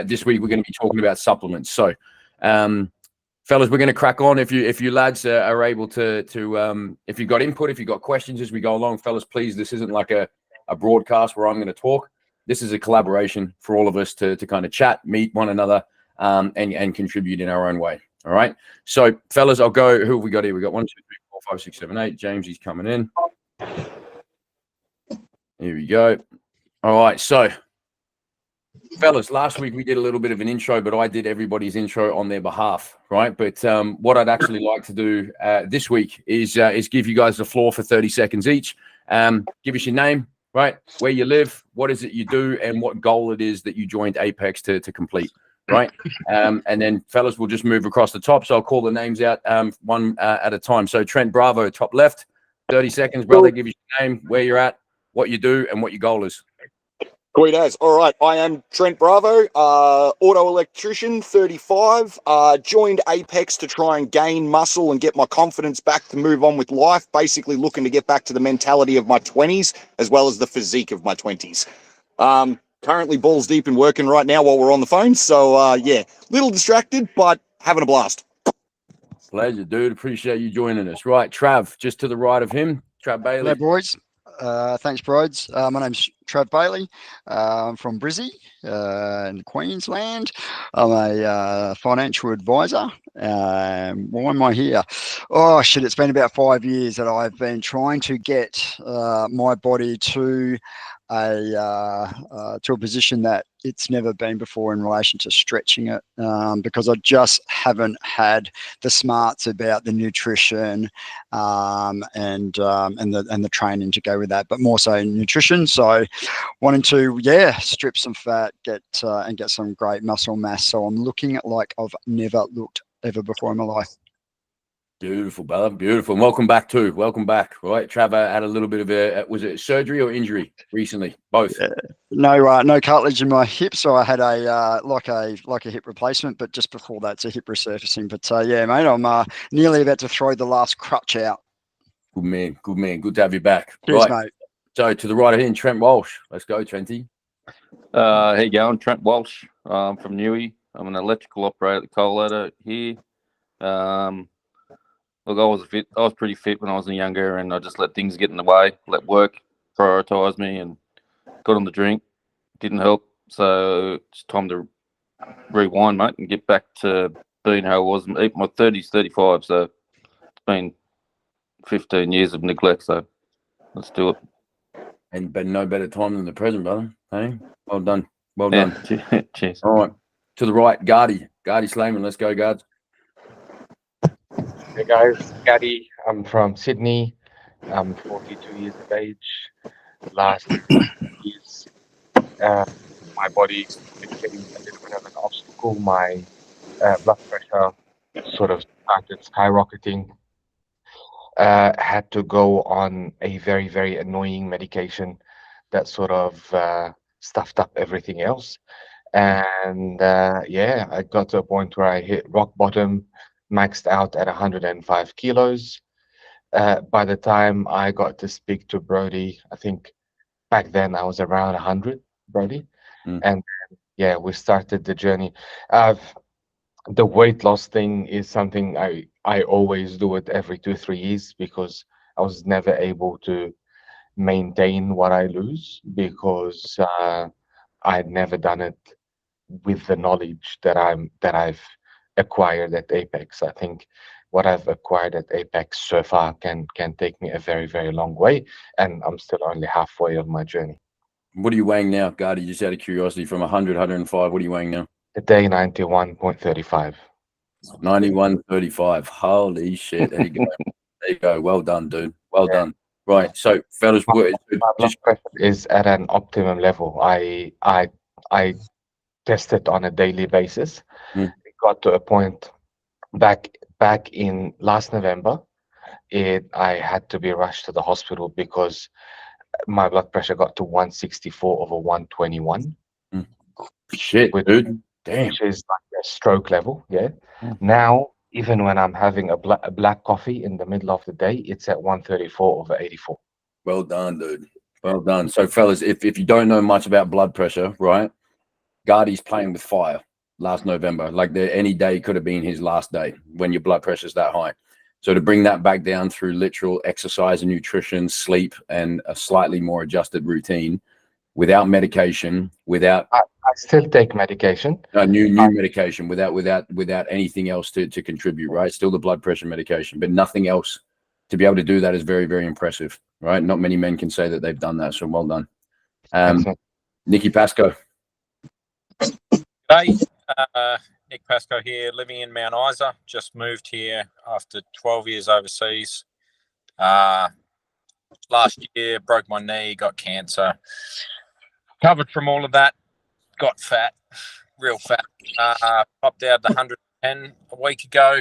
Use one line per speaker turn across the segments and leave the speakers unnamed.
this week we're going to be talking about supplements. So, fellas, we're going to crack on. If you lads are able to if you got input, if you got questions as we go along, fellas, please. This isn't like a broadcast where I'm going to talk. This is a collaboration for all of us to kind of chat, meet one another, and contribute in our own way. All right. So, fellas, I'll go. Who have we got here? We got 1, 2, 3, 4, 5, 6, 7, 8. James, he's coming in. Here we go. All right. So, fellas, last week we did a little bit of an intro, but I did everybody's intro on their behalf, right? But what I'd actually like to do this week is give you guys the floor for 30 seconds each. Give us your name, right? Where you live, what is it you do, and what goal it is that you joined Apex to complete, right? And then, fellas, we'll just move across the top. So I'll call the names out one at a time. So Trent Bravo, top left, 30 seconds, brother. Give us your name, where you're at, what you do, and what your goal is.
Great as. All right. I am Trent Bravo, auto electrician, 35. Joined Apex to try and gain muscle and get my confidence back to move on with life. Basically looking to get back to the mentality of my 20s as well as the physique of my 20s. Currently balls deep in working right now while we're on the phone. So, yeah, little distracted, but having a blast.
Pleasure, dude. Appreciate you joining us. Right, Trav, just to the right of him, Trav Bailey.
Hello, boys. Thanks, Broads. My name's Trav Bailey. I'm from Brizzy in Queensland. I'm a financial advisor. Why am I here? Oh, shit, it's been about 5 years that I've been trying to get my body to a position that it's never been before in relation to stretching it, because I just haven't had the smarts about the nutrition and the training to go with that, but more so nutrition. So wanting to strip some fat, get some great muscle mass. So I'm looking at like I've never looked ever before in my life.
Beautiful, brother. Beautiful. And welcome back too. Welcome back. Right. Trevor had a little bit of was it surgery or injury recently? Both.
No cartilage in my hip. So I had a like a hip replacement, but just before that, it's a hip resurfacing. But yeah, mate, I'm nearly about to throw the last crutch out.
Good man. Good man. Good to have you back.
Cheers,
right.
Mate.
So to the right of him, Trent Walsh. Let's go, Trenty.
How you going? Trent Walsh. I'm from Newey. I'm an electrical operator at the coal ladder here. Look, I was pretty fit when I was younger, and I just let things get in the way, let work prioritise me, and got on the drink. Didn't help, so it's time to rewind, mate, and get back to being how I was. My 30s, 35, so it's been 15 years of neglect, so let's do it.
And but no better time than the present, brother. Hey, well done. Well done.
Cheers.
All right. To the right, Gardy Slayman. Let's go, Guards.
Hey guys, Gary. I'm from Sydney. I'm 42 years of age. Last years, my body became a little bit of an obstacle. My blood pressure sort of started skyrocketing. Had to go on a very, very annoying medication that sort of stuffed up everything else. And I got to a point where I hit rock bottom, maxed out at 105 kilos. By the time I got to speak to Brodie, I think back then I was around 100, Brodie. And we started the journey. The weight loss thing is something I always do it every 2-3 years, because I was never able to maintain what I lose, because I'd never done it with the knowledge that I've acquired at Apex. I think what I've acquired at Apex so far can take me a very, very long way, and I'm still only halfway on my journey.
What are you weighing now, Gardy? Just out of curiosity, from 100, 105, what are you weighing now?
Today, 91.35.
91.35. Holy shit! There you go. There you go. Well done, dude. Well done. Right. So, fellas,
my blood pressure is at an optimum level. I test it on a daily basis. It got to a point back in last November. I had to be rushed to the hospital because my blood pressure got to 164 over 121.
Shit, dude. Damn.
Which is like a stroke level. Now, even when I'm having a black coffee in the middle of the day, it's at 134 over 84.
Well done, dude. Well done. So, fellas, if you don't know much about blood pressure, right, Brodie's playing with fire last November. Like any day could have been his last day when your blood pressure's that high. So to bring that back down through literal exercise and nutrition, sleep, and a slightly more adjusted routine, without medication, without
I still take medication.
new medication, without anything else to contribute, right? Still the blood pressure medication, but nothing else. To be able to do that is very, very impressive, right? Not many men can say that they've done that, so well done. Nicky Pascoe.
Hey, Nick Pascoe here, living in Mount Isa. Just moved here after 12 years overseas. Last year, broke my knee, got cancer. Recovered from all of that, got fat, real fat. Popped out to 110 a week ago.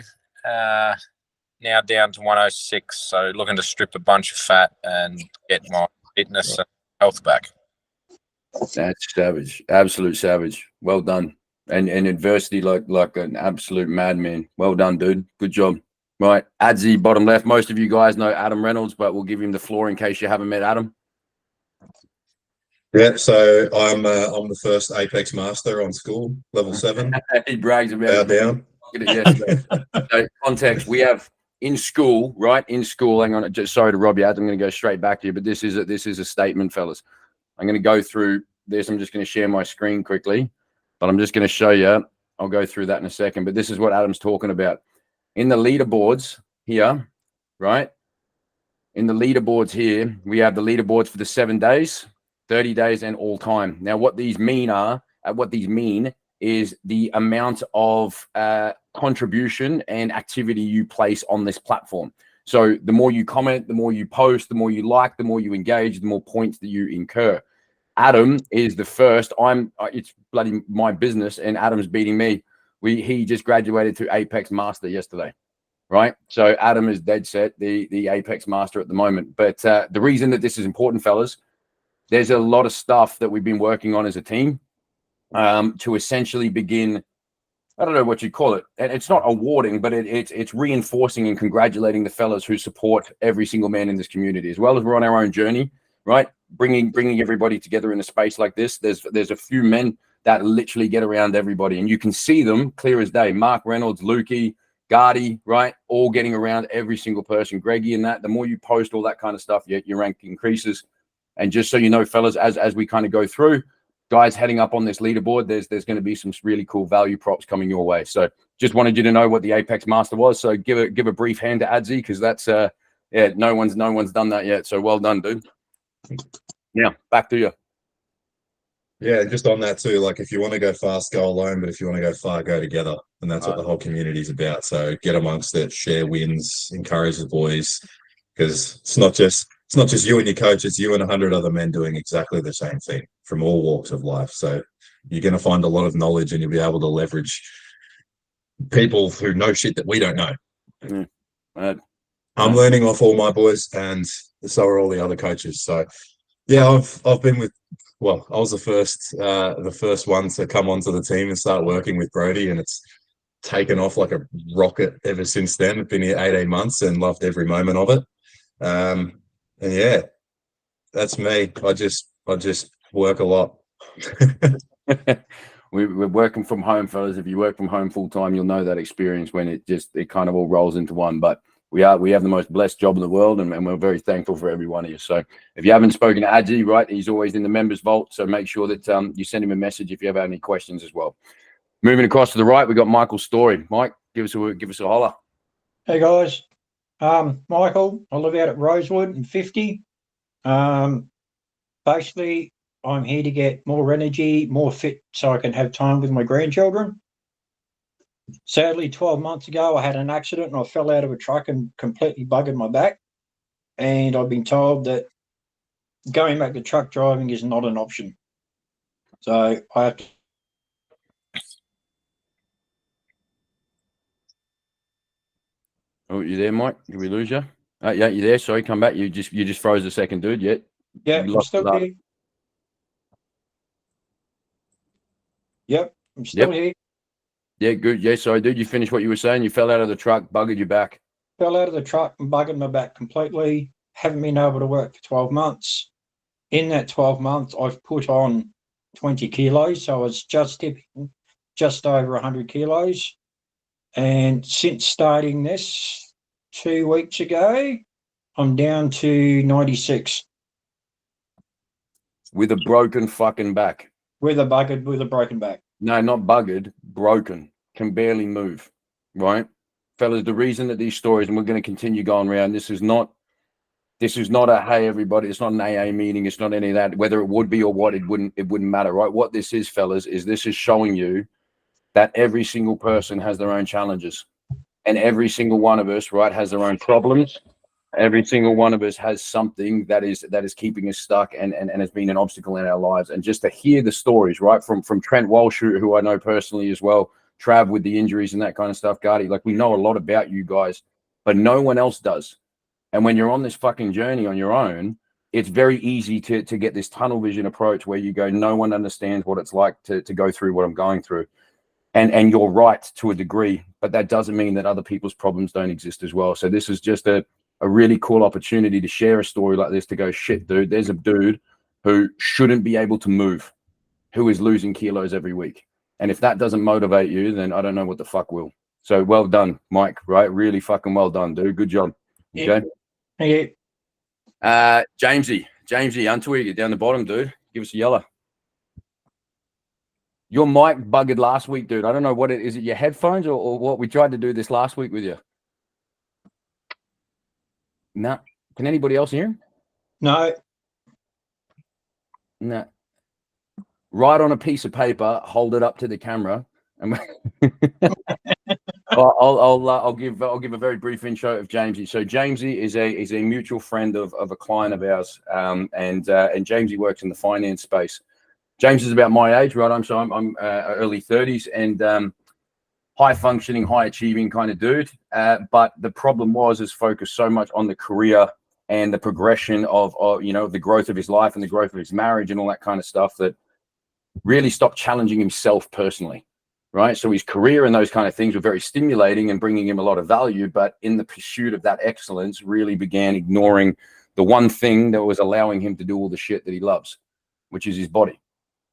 Now down to 106. So looking to strip a bunch of fat and get my fitness and health back.
That's savage, absolute savage. Well done. And adversity like an absolute madman. Well done, dude. Good job. Right, Adzi, bottom left. Most of you guys know Adam Reynolds, but we'll give him the floor in case you haven't met Adam.
Yeah, so I'm the first Apex Master on school, level 7.
He brags about
Bow
it.
down.
So context, we have in school, right? In school, hang on, just sorry to rob you, Adam. I'm going to go straight back to you, but this is a statement, fellas. I'm going to go through this. I'm just going to share my screen quickly, but I'm just going to show you. I'll go through that in a second, but this is what Adam's talking about. In the leaderboards here, right? In the leaderboards here, we have the leaderboards for the 7 days, 30 days, and all time. Now, what these mean is the amount of contribution and activity you place on this platform. So the more you comment, the more you post, the more you like, the more you engage, the more points that you incur. Adam is the first. It's bloody my business, and Adam's beating me. He just graduated to Apex Master yesterday, right? So Adam is dead set, the Apex Master at the moment. But the reason that this is important, fellas, there's a lot of stuff that we've been working on as a team to essentially begin. I don't know what you call it. And it's not awarding, but it's reinforcing and congratulating the fellas who support every single man in this community, as well as we're on our own journey, right? Bringing everybody together in a space like this. There's a few men that literally get around everybody, and you can see them clear as day. Mark Reynolds, Lukey, Brodie, right? All getting around every single person. Greggy and that. The more you post all that kind of stuff, your rank increases. And just so you know, fellas, as we kind of go through, guys heading up on this leaderboard, there's going to be some really cool value props coming your way. So just wanted you to know what the Apex Master was. So give a brief hand to Adzi, because that's no one's done that yet. So well done, dude. Yeah, back to you.
Yeah, just on that too, like if you want to go fast, go alone, but if you want to go far, go together. And that's what the whole community is about. So get amongst it, share wins, encourage the boys, because it's not just you and your coach, it's you and 100 other men doing exactly the same thing from all walks of life. So you're going to find a lot of knowledge, and you'll be able to leverage people who know shit that we don't know. I'm learning off all my boys, and so are all the other coaches. So yeah, I've been with, well, I was the first one to come onto the team and start working with Brodie, and it's taken off like a rocket ever since then. I've been here 18 months and loved every moment of it. And yeah, that's me. I just work a lot.
We're working from home, fellas. If you work from home full time, you'll know that experience when it kind of all rolls into one. But we have the most blessed job in the world, and we're very thankful for every one of you. So if you haven't spoken to Adzi, right, he's always in the members vault. So make sure that you send him a message if you ever have any questions as well. Moving across to the right, we got Michael Story. Mike, give us a holler.
Hey guys, Michael. I live out at Rosewood in 50. Basically, I'm here to get more energy, more fit, so I can have time with my grandchildren. Sadly, 12 months ago, I had an accident and I fell out of a truck and completely buggered my back. And I've been told that going back to truck driving is not an option. So I have to.
Oh, you there, Mike? Did we lose you? Yeah, you there? Sorry, come back. You just froze a second, dude.
Yeah, I'm still here. Yep, I'm still here.
Yeah, good. Yeah, sorry, dude. You finished what you were saying. You fell out of the truck, buggered your back.
Fell out of the truck and buggered my back completely. Haven't been able to work for 12 months. In that 12 months, I've put on 20 kilos. So I was just tipping just over 100 kilos. And since starting this 2 weeks ago, I'm down to 96.
With a broken fucking back.
With a broken back. No,
not buggered, broken. Can barely move. Right? Fellas, the reason that these stories, and we're going to continue going around, this is not a hey everybody, it's not an AA meeting, it's not any of that. Whether it would be or what, it wouldn't matter, right? What this is, fellas, is this is showing you that every single person has their own challenges. And every single one of us, right, has their own problems. Every single one of us has something that is keeping us stuck and has been an obstacle in our lives. And just to hear the stories, right, from Trent Walsh, who I know personally as well, Trav with the injuries and that kind of stuff, Gardy, like we know a lot about you guys, but no one else does. And when you're on this fucking journey on your own, it's very easy to get this tunnel vision approach where you go, no one understands what it's like to go through what I'm going through. And you're right to a degree, but that doesn't mean that other people's problems don't exist as well. So this is just a really cool opportunity to share a story like this, to go, shit, dude, there's a dude who shouldn't be able to move, who is losing kilos every week. And if that doesn't motivate you, then I don't know what the fuck will. So well done, Mike, right? Really fucking well done, dude. Good job. Okay.
Yeah.
Jamesy, Untwig, down the bottom, dude. Give us a yellow. Your mic buggered last week, dude. I don't know what it is. It your headphones or what? We tried to do this last week with you. No. Can anybody else hear him?
No.
No. Write on a piece of paper, hold it up to the camera, and I'll give a very brief intro of Jamesy. So Jamesy is a mutual friend of a client of ours, and Jamesy works in the finance space. James is about my age, right? I'm early 30s and high functioning, high achieving kind of dude. But the problem is focused so much on the career and the progression of the growth of his life and the growth of his marriage and all that kind of stuff that really stopped challenging himself personally, right? So his career and those kind of things were very stimulating and bringing him a lot of value, but in the pursuit of that excellence, really began ignoring the one thing that was allowing him to do all the shit that he loves, which is his body.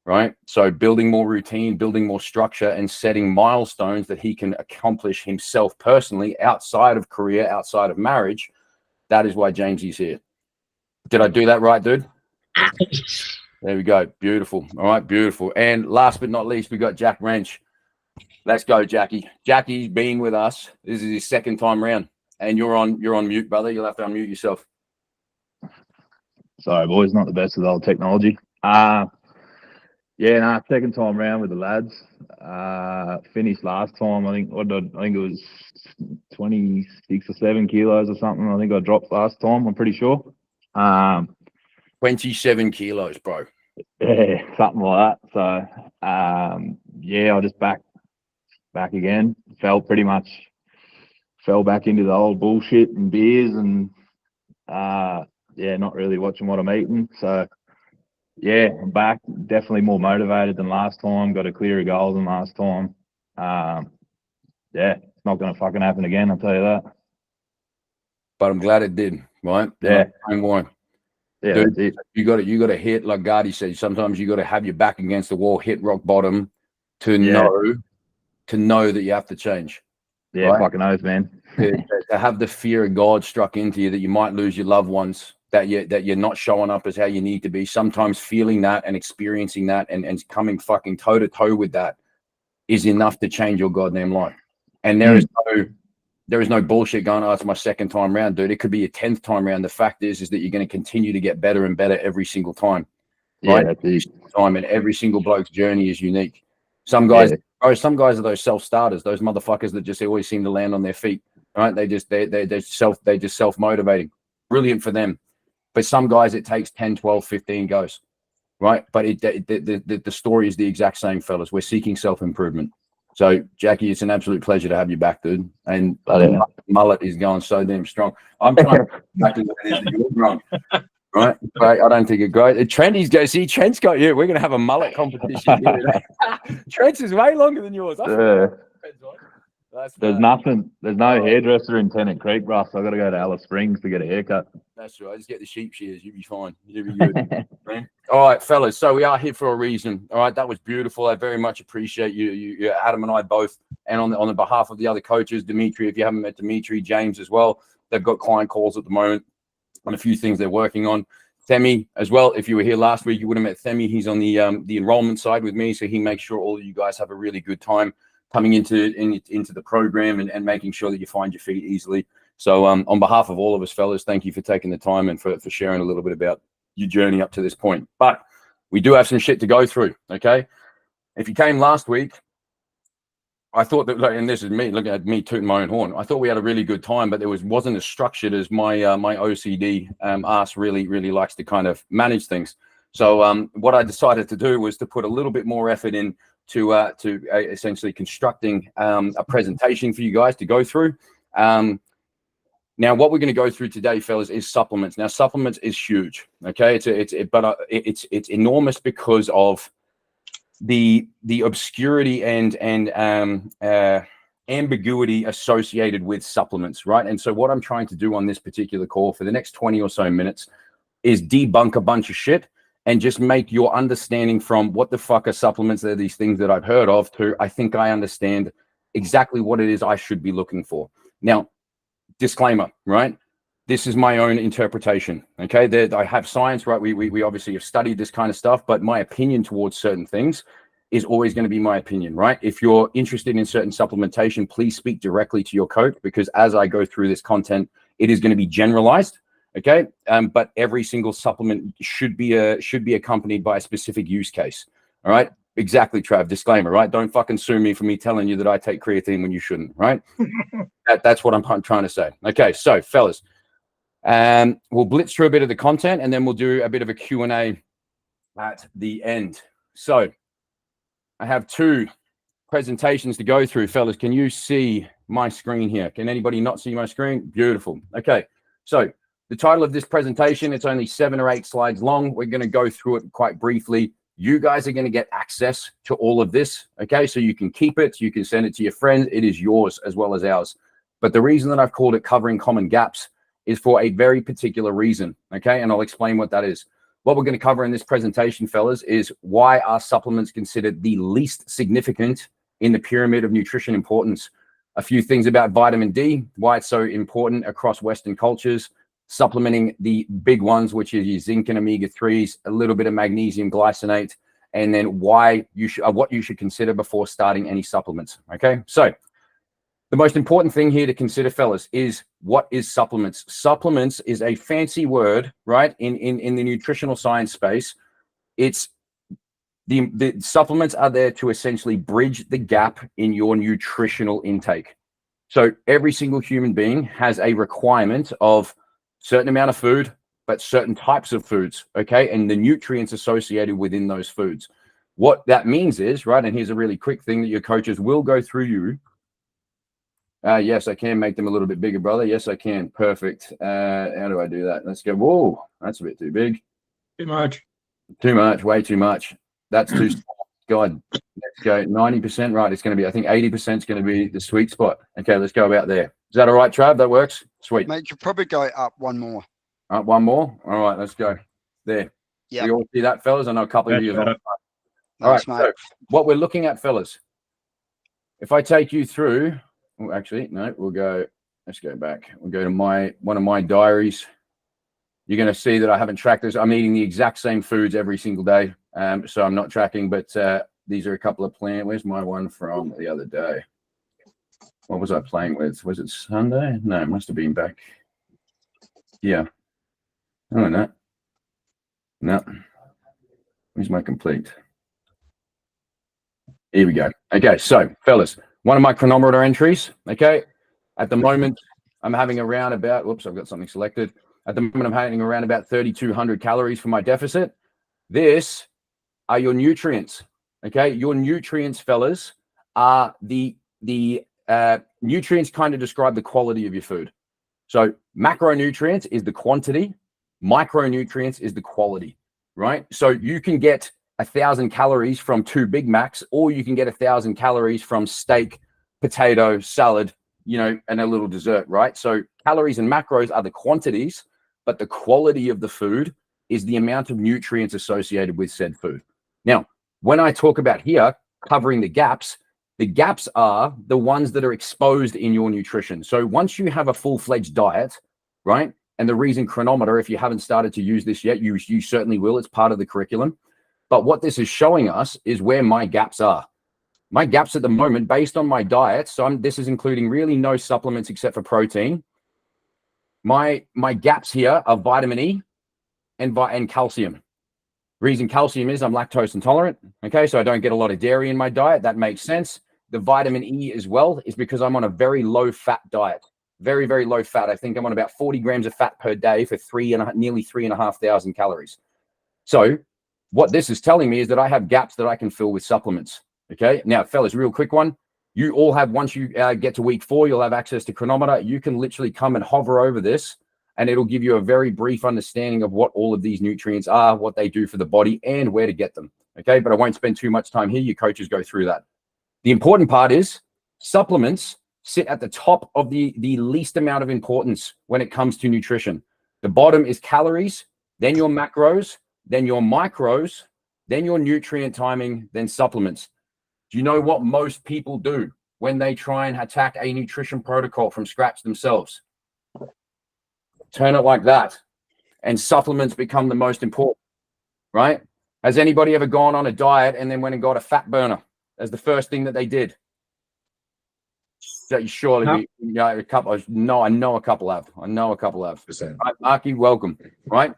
Right. So building more routine, building more structure, and setting milestones that he can accomplish himself personally outside of career, outside of marriage. That is why Jamesy's here. Did I do that right, dude? There we go. Beautiful. All right. Beautiful. And last but not least, we got Jack Wrench. Let's go, Jackie. Jackie's been with us. This is his second time round. And you're on mute, brother. You'll have to unmute yourself.
Sorry, boys. Not the best with old technology. Yeah, second time round with the lads. Finished last time. I think it was 26 or 7 kilos or something. I think I dropped last time. I'm pretty sure.
27 kilos, bro.
Yeah, something like that. So, I just back again. Fell back into the old bullshit and beers and not really watching what I'm eating. So. Yeah, I'm back. Definitely more motivated than last time. Got a clearer goal than last time. It's not going to fucking happen again, I'll tell you that.
But I'm glad it did, right?
Yeah.
Yeah, dude, you got to hit, like Gardy said, sometimes you got to have your back against the wall, hit rock bottom to know that you have to change.
Yeah, right? Fucking oath, man.
to have the fear of God struck into you that you might lose your loved ones, that you're not showing up as how you need to be. Sometimes feeling that and experiencing that and coming fucking toe to toe with that is enough to change your goddamn life. And there is no bullshit going, oh, it's my second time round, dude. It could be your 10th time round. The fact is that you're going to continue to get better and better every single time. Right?
Yeah,
every single time, and every single bloke's journey is unique. Some guys are those self-starters, those motherfuckers that just always seem to land on their feet. Right? They're self-motivating. Brilliant for them. But some guys, it takes 10, 12, 15 goes, right? But the story is the exact same, fellas. We're seeking self-improvement. So, Jackie, it's an absolute pleasure to have you back, dude. And the mullet is going so damn strong. I'm trying to exactly what it is that you're growing, right? But I don't think it's great. Trenty's go, see, Trent's got you. We're going to have a mullet competition here. Trent's is way longer than yours.
There's nothing. There's no hairdresser in Tennant Creek, Russ. I got to go to Alice Springs to get a haircut.
That's right. Just get the sheep shears. You'll be fine. You'll be good. All right, fellas. So we are here for a reason. All right, that was beautiful. I very much appreciate you, Adam and I both, and on the behalf of the other coaches, Dimitri. If you haven't met Dimitri, James as well. They've got client calls at the moment on a few things they're working on. Themi as well. If you were here last week, you would have met Themi. He's on the enrollment side with me, so he makes sure all of you guys have a really good time coming into the program and making sure that you find your feet easily. So on behalf of all of us, fellas, thank you for taking the time and for sharing a little bit about your journey up to this point. But we do have some shit to go through, okay? If you came last week, I thought that, and this is me, look at me tooting my own horn. I thought we had a really good time, but it wasn't as structured as my my OCD ass really likes to kind of manage things. So what I decided to do was to put a little bit more effort in to essentially constructing a presentation for you guys to go through. Now, what we're going to go through today, fellas, is supplements. Now, supplements is huge, okay? It's enormous because of the obscurity and ambiguity associated with supplements, right? And so what I'm trying to do on this particular call for the next 20 or so minutes is debunk a bunch of shit and just make your understanding from what the fuck are supplements, they're these things that I've heard of, to I think I understand exactly what it is I should be looking for. Now, disclaimer, right? This is my own interpretation, okay? I have science, right? We obviously have studied this kind of stuff, but my opinion towards certain things is always going to be my opinion, right? If you're interested in certain supplementation, please speak directly to your coach, because as I go through this content, it is going to be generalized, okay? But every single supplement should be accompanied by a specific use case, all right? Exactly, Trav, disclaimer, right? Don't fucking sue me for me telling you that I take creatine when you shouldn't, right? That's what I'm trying to say. Okay, so fellas, we'll blitz through a bit of the content and then we'll do a bit of a Q&A at the end. So I have two presentations to go through, fellas. Can you see my screen here? Can anybody not see my screen? Beautiful. Okay, so the title of this presentation, it's only 7 or 8 slides long. We're going to go through it quite briefly. You guys are going to get access to all of this, okay? So you can keep it, you can send it to your friends. It is yours as well as ours. But the reason that I've called it Covering Common Gaps is for a very particular reason, okay? And I'll explain what that is. What we're going to cover in this presentation, fellas, is why are supplements considered the least significant in the pyramid of nutrition importance. A few things about vitamin D, why it's so important across Western cultures, supplementing the big ones, which is your zinc and omega-3s, a little bit of magnesium glycinate, and then why you should, what you should consider before starting any supplements, okay? So the most important thing here to consider, fellas, is what is supplements? Supplements is a fancy word, right? In the nutritional science space, it's the supplements are there to essentially bridge the gap in your nutritional intake. So every single human being has a requirement of certain amount of food, but certain types of foods, okay? And the nutrients associated within those foods. What that means is, right, and here's a really quick thing that your coaches will go through you. Yes, I can make them a little bit bigger, brother. Yes, I can. Perfect. How do I do that? Let's go. Whoa, that's a bit too big.
Too much.
Too much, way too much. That's too small. God, let's go 90%. Right, it's going to be, I think 80% is going to be the sweet spot. Okay, let's go about there. Is that all right, Trav? That works? Sweet.
Mate, you could probably go up one more.
All right, one more. All right, let's go. There.
Yeah.
We all see that, fellas? I know a couple of you. All right,
Mate.
so what we're looking at, fellas, if I take you through, well, actually, no, let's go back. We'll go to one of my diaries. You're going to see that I haven't tracked this. I'm eating the exact same foods every single day. So I'm not tracking, but these are a couple of plans. Where's my one from the other day? What was I playing with? Was it Sunday? No, it must have been back. Yeah. Oh, no. No. Where's my complete? Here we go. Okay, so, fellas, one of my chronometer entries, okay? At the moment, I'm having around about, whoops, I've got something selected. At the moment, I'm having around about 3,200 calories for my deficit. This are your nutrients, okay? Your nutrients, fellas, are the nutrients kind of describe the quality of your food. So macronutrients is the quantity, micronutrients is the quality, right? So you can get 1,000 calories from 2 Big Macs, or you can get 1,000 calories from steak, potato, salad, you know, and a little dessert, right? So calories and macros are the quantities, but the quality of the food is the amount of nutrients associated with said food. Now, when I talk about here covering the gaps are the ones that are exposed in your nutrition. So once you have a full-fledged diet, right? And the reason Chronometer, if you haven't started to use this yet, you certainly will. It's part of the curriculum. But what this is showing us is where my gaps are. My gaps at the moment, based on my diet, so this is including really no supplements except for protein. My gaps here are vitamin E and calcium. Reason calcium is I'm lactose intolerant. Okay, so I don't get a lot of dairy in my diet. That makes sense. The vitamin E as well is because I'm on a very low fat diet. Very, very low fat. I think I'm on about 40 grams of fat per day for nearly 3,500 calories. So what this is telling me is that I have gaps that I can fill with supplements. Okay. Now, fellas, real quick one. You all have, once you get to week 4, you'll have access to Chronometer. You can literally come and hover over this and it'll give you a very brief understanding of what all of these nutrients are, what they do for the body and where to get them. Okay. But I won't spend too much time here. Your coaches go through that. The important part is supplements sit at the top of the least amount of importance when it comes to nutrition. The bottom is calories, then your macros, then your micros, then your nutrient timing, then supplements. Do you know what most people do when they try and attack a nutrition protocol from scratch themselves? Turn it like that. And supplements become the most important, right? Has anybody ever gone on a diet and then went and got a fat burner as the first thing that they did? So surely a couple. No, I know a couple have. Right, Marky, welcome. Right,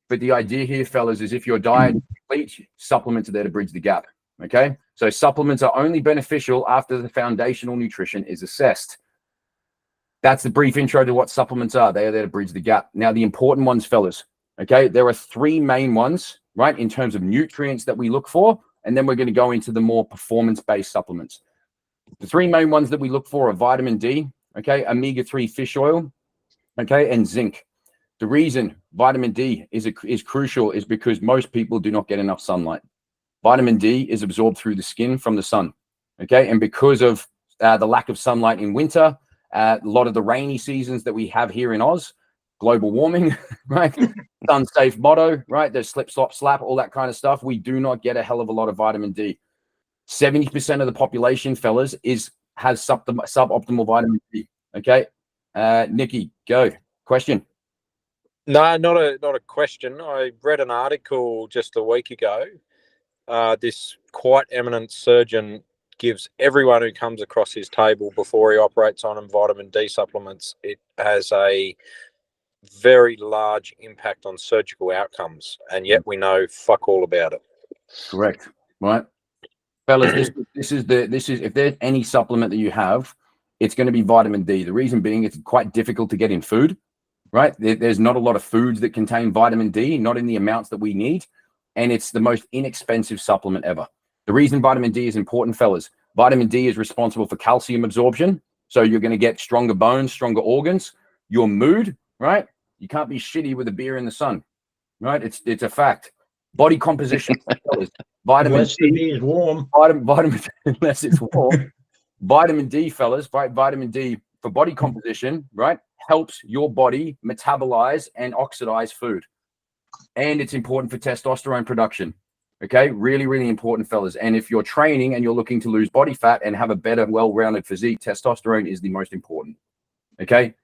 but the idea here, fellas, is if your diet is complete, supplements are there to bridge the gap. Okay, so supplements are only beneficial after the foundational nutrition is assessed. That's the brief intro to what supplements are. They are there to bridge the gap. Now, the important ones, fellas. Okay, there are 3 main ones, right, in terms of nutrients that we look for, and then we're going to go into the more performance-based supplements. The 3 main ones that we look for are vitamin D, okay, omega-3 fish oil, okay, and zinc. The reason vitamin D is crucial is because most people do not get enough sunlight. Vitamin D is absorbed through the skin from the sun, okay, and because of the lack of sunlight in winter, a lot of the rainy seasons that we have here in Oz, global warming, right, sun safe motto, right, there's slip, slop, slap, all that kind of stuff. We do not get a hell of a lot of vitamin D. 70% of the population, fellas, has suboptimal vitamin D. Okay, Nikki, go. Question?
No, not a question. I read an article just a week ago. This quite eminent surgeon gives everyone who comes across his table before he operates on them vitamin D supplements. It has a very large impact on surgical outcomes, and yet we know fuck all about it.
Correct. Right. Fellas, this is if there's any supplement that you have, it's going to be vitamin D. The reason being it's quite difficult to get in food, right? There's not a lot of foods that contain vitamin D, not in the amounts that we need, and it's the most inexpensive supplement ever. The reason vitamin D is important, fellas, vitamin D is responsible for calcium absorption, so you're going to get stronger bones, stronger organs, your mood, right? You can't be shitty with a beer in the sun, right? It's a fact. Body composition, fellas. Vitamin D
is warm.
Vitamin unless it's warm. Vitamin D, fellas, right? Vitamin D for body composition, right? Helps your body metabolize and oxidize food. And it's important for testosterone production. Okay, really, really important, fellas. And if you're training and you're looking to lose body fat and have a better, well-rounded physique, testosterone is the most important. Okay,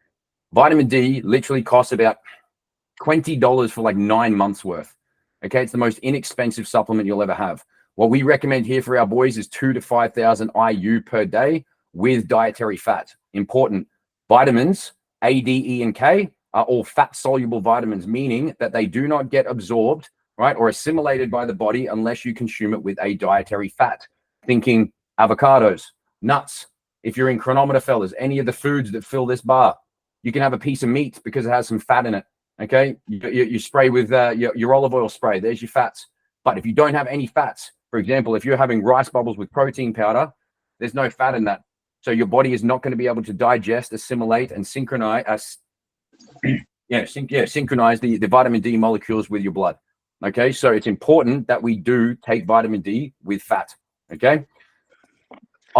vitamin D literally costs about $20 for like 9 months worth. Okay, it's the most inexpensive supplement you'll ever have. What we recommend here for our boys is 2,000 to 5,000 IU per day with dietary fat. Important. Vitamins A, D, E, and K are all fat-soluble vitamins, meaning that they do not get absorbed, right, or assimilated by the body unless you consume it with a dietary fat. Thinking avocados, nuts. If you're in Chronometer, fellas, any of the foods that fill this bar, you can have a piece of meat because it has some fat in it. Okay, you spray with your olive oil spray. There's your fats. But if you don't have any fats, for example, if you're having rice bubbles with protein powder, there's no fat in that. So your body is not going to be able to digest, assimilate, and synchronize the vitamin D molecules with your blood. Okay, so it's important that we do take vitamin D with fat. Okay,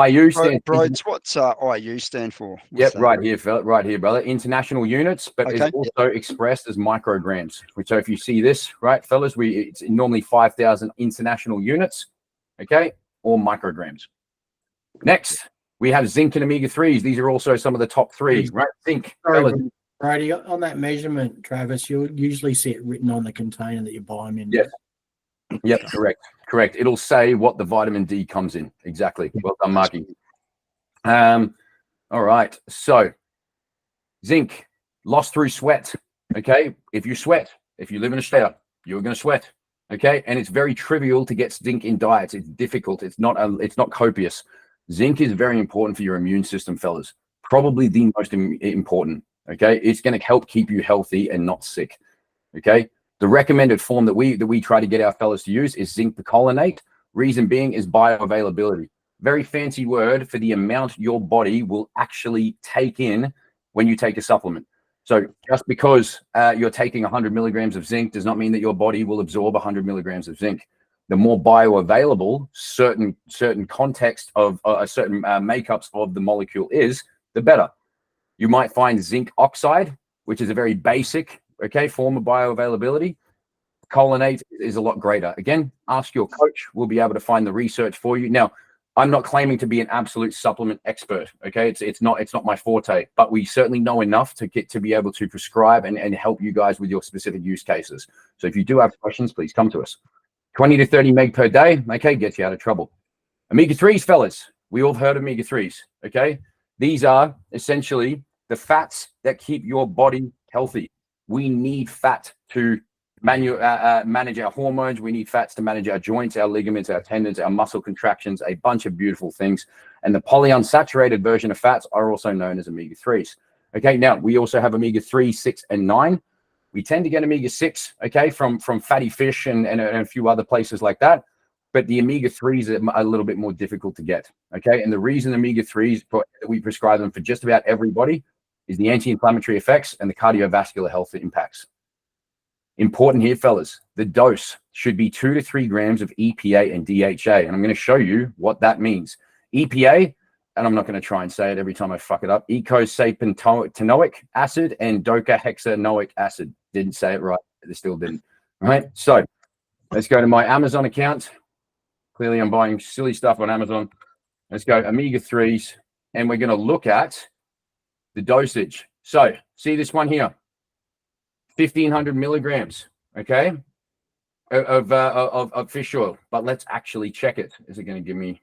IU stands.
Broads, what's IU stand for? What's
Yep,
that?
right here, fella, right here, brother. International units, but
Okay.
it's also expressed as micrograms. So if you see this, right, fellas, it's normally 5,000 international units, okay, or micrograms. Next, we have zinc and omega-3s. These are also some of the top three, right? Zinc, fellas.
Sorry, Brodie, on that measurement, Travis, you'll usually see it written on the container that you buy them in.
Yes. Yep, correct. It'll say what the vitamin D comes in. Exactly. Well done, Marky. All right. So zinc lost through sweat. Okay. If you sweat, if you live in Australia, you're going to sweat. Okay. And it's very trivial to get zinc in diets. It's difficult. It's not copious. Zinc is very important for your immune system, fellas. Probably the most important. Okay. It's going to help keep you healthy and not sick. Okay. The recommended form that we try to get our fellas to use is zinc picolinate. Reason being is bioavailability. Very fancy word for the amount your body will actually take in when you take a supplement. So just because you're taking 100 milligrams of zinc does not mean that your body will absorb 100 milligrams of zinc. The more bioavailable certain context of certain makeups of the molecule is, the better. You might find zinc oxide, which is a very basic, form of bioavailability. Cholinate is a lot greater. Again, ask your coach. We'll be able to find the research for you. Now, I'm not claiming to be an absolute supplement expert. Okay, it's not my forte, but we certainly know enough to be able to prescribe and help you guys with your specific use cases. So if you do have questions, please come to us. 20 to 30 meg per day, okay, gets you out of trouble. Omega-3s, fellas, we all heard of omega-3s. Okay, these are essentially the fats that keep your body healthy. We need fat to manage our hormones. We need fats to manage our joints, our ligaments, our tendons, our muscle contractions, a bunch of beautiful things. And the polyunsaturated version of fats are also known as omega-3s. Okay, now we also have omega-3, 6, and 9. We tend to get omega-6, okay, from fatty fish and a few other places like that. But the omega-3s are a little bit more difficult to get, okay? And the reason omega-3s, we prescribe them for just about everybody, is the anti-inflammatory effects and the cardiovascular health impacts. Important here, fellas, the dose should be 2 to 3 grams of EPA and DHA. And I'm going to show you what that means. EPA, and I'm not going to try and say it every time I fuck it up, eicosapentaenoic acid and docahexanoic acid. Didn't say it right. They still didn't. All right. So let's go to my Amazon account. Clearly, I'm buying silly stuff on Amazon. Let's go omega-3s, and we're going to look at the dosage. So see this one here. 1,500 milligrams, okay, of fish oil. But let's actually check it. Is it going to give me?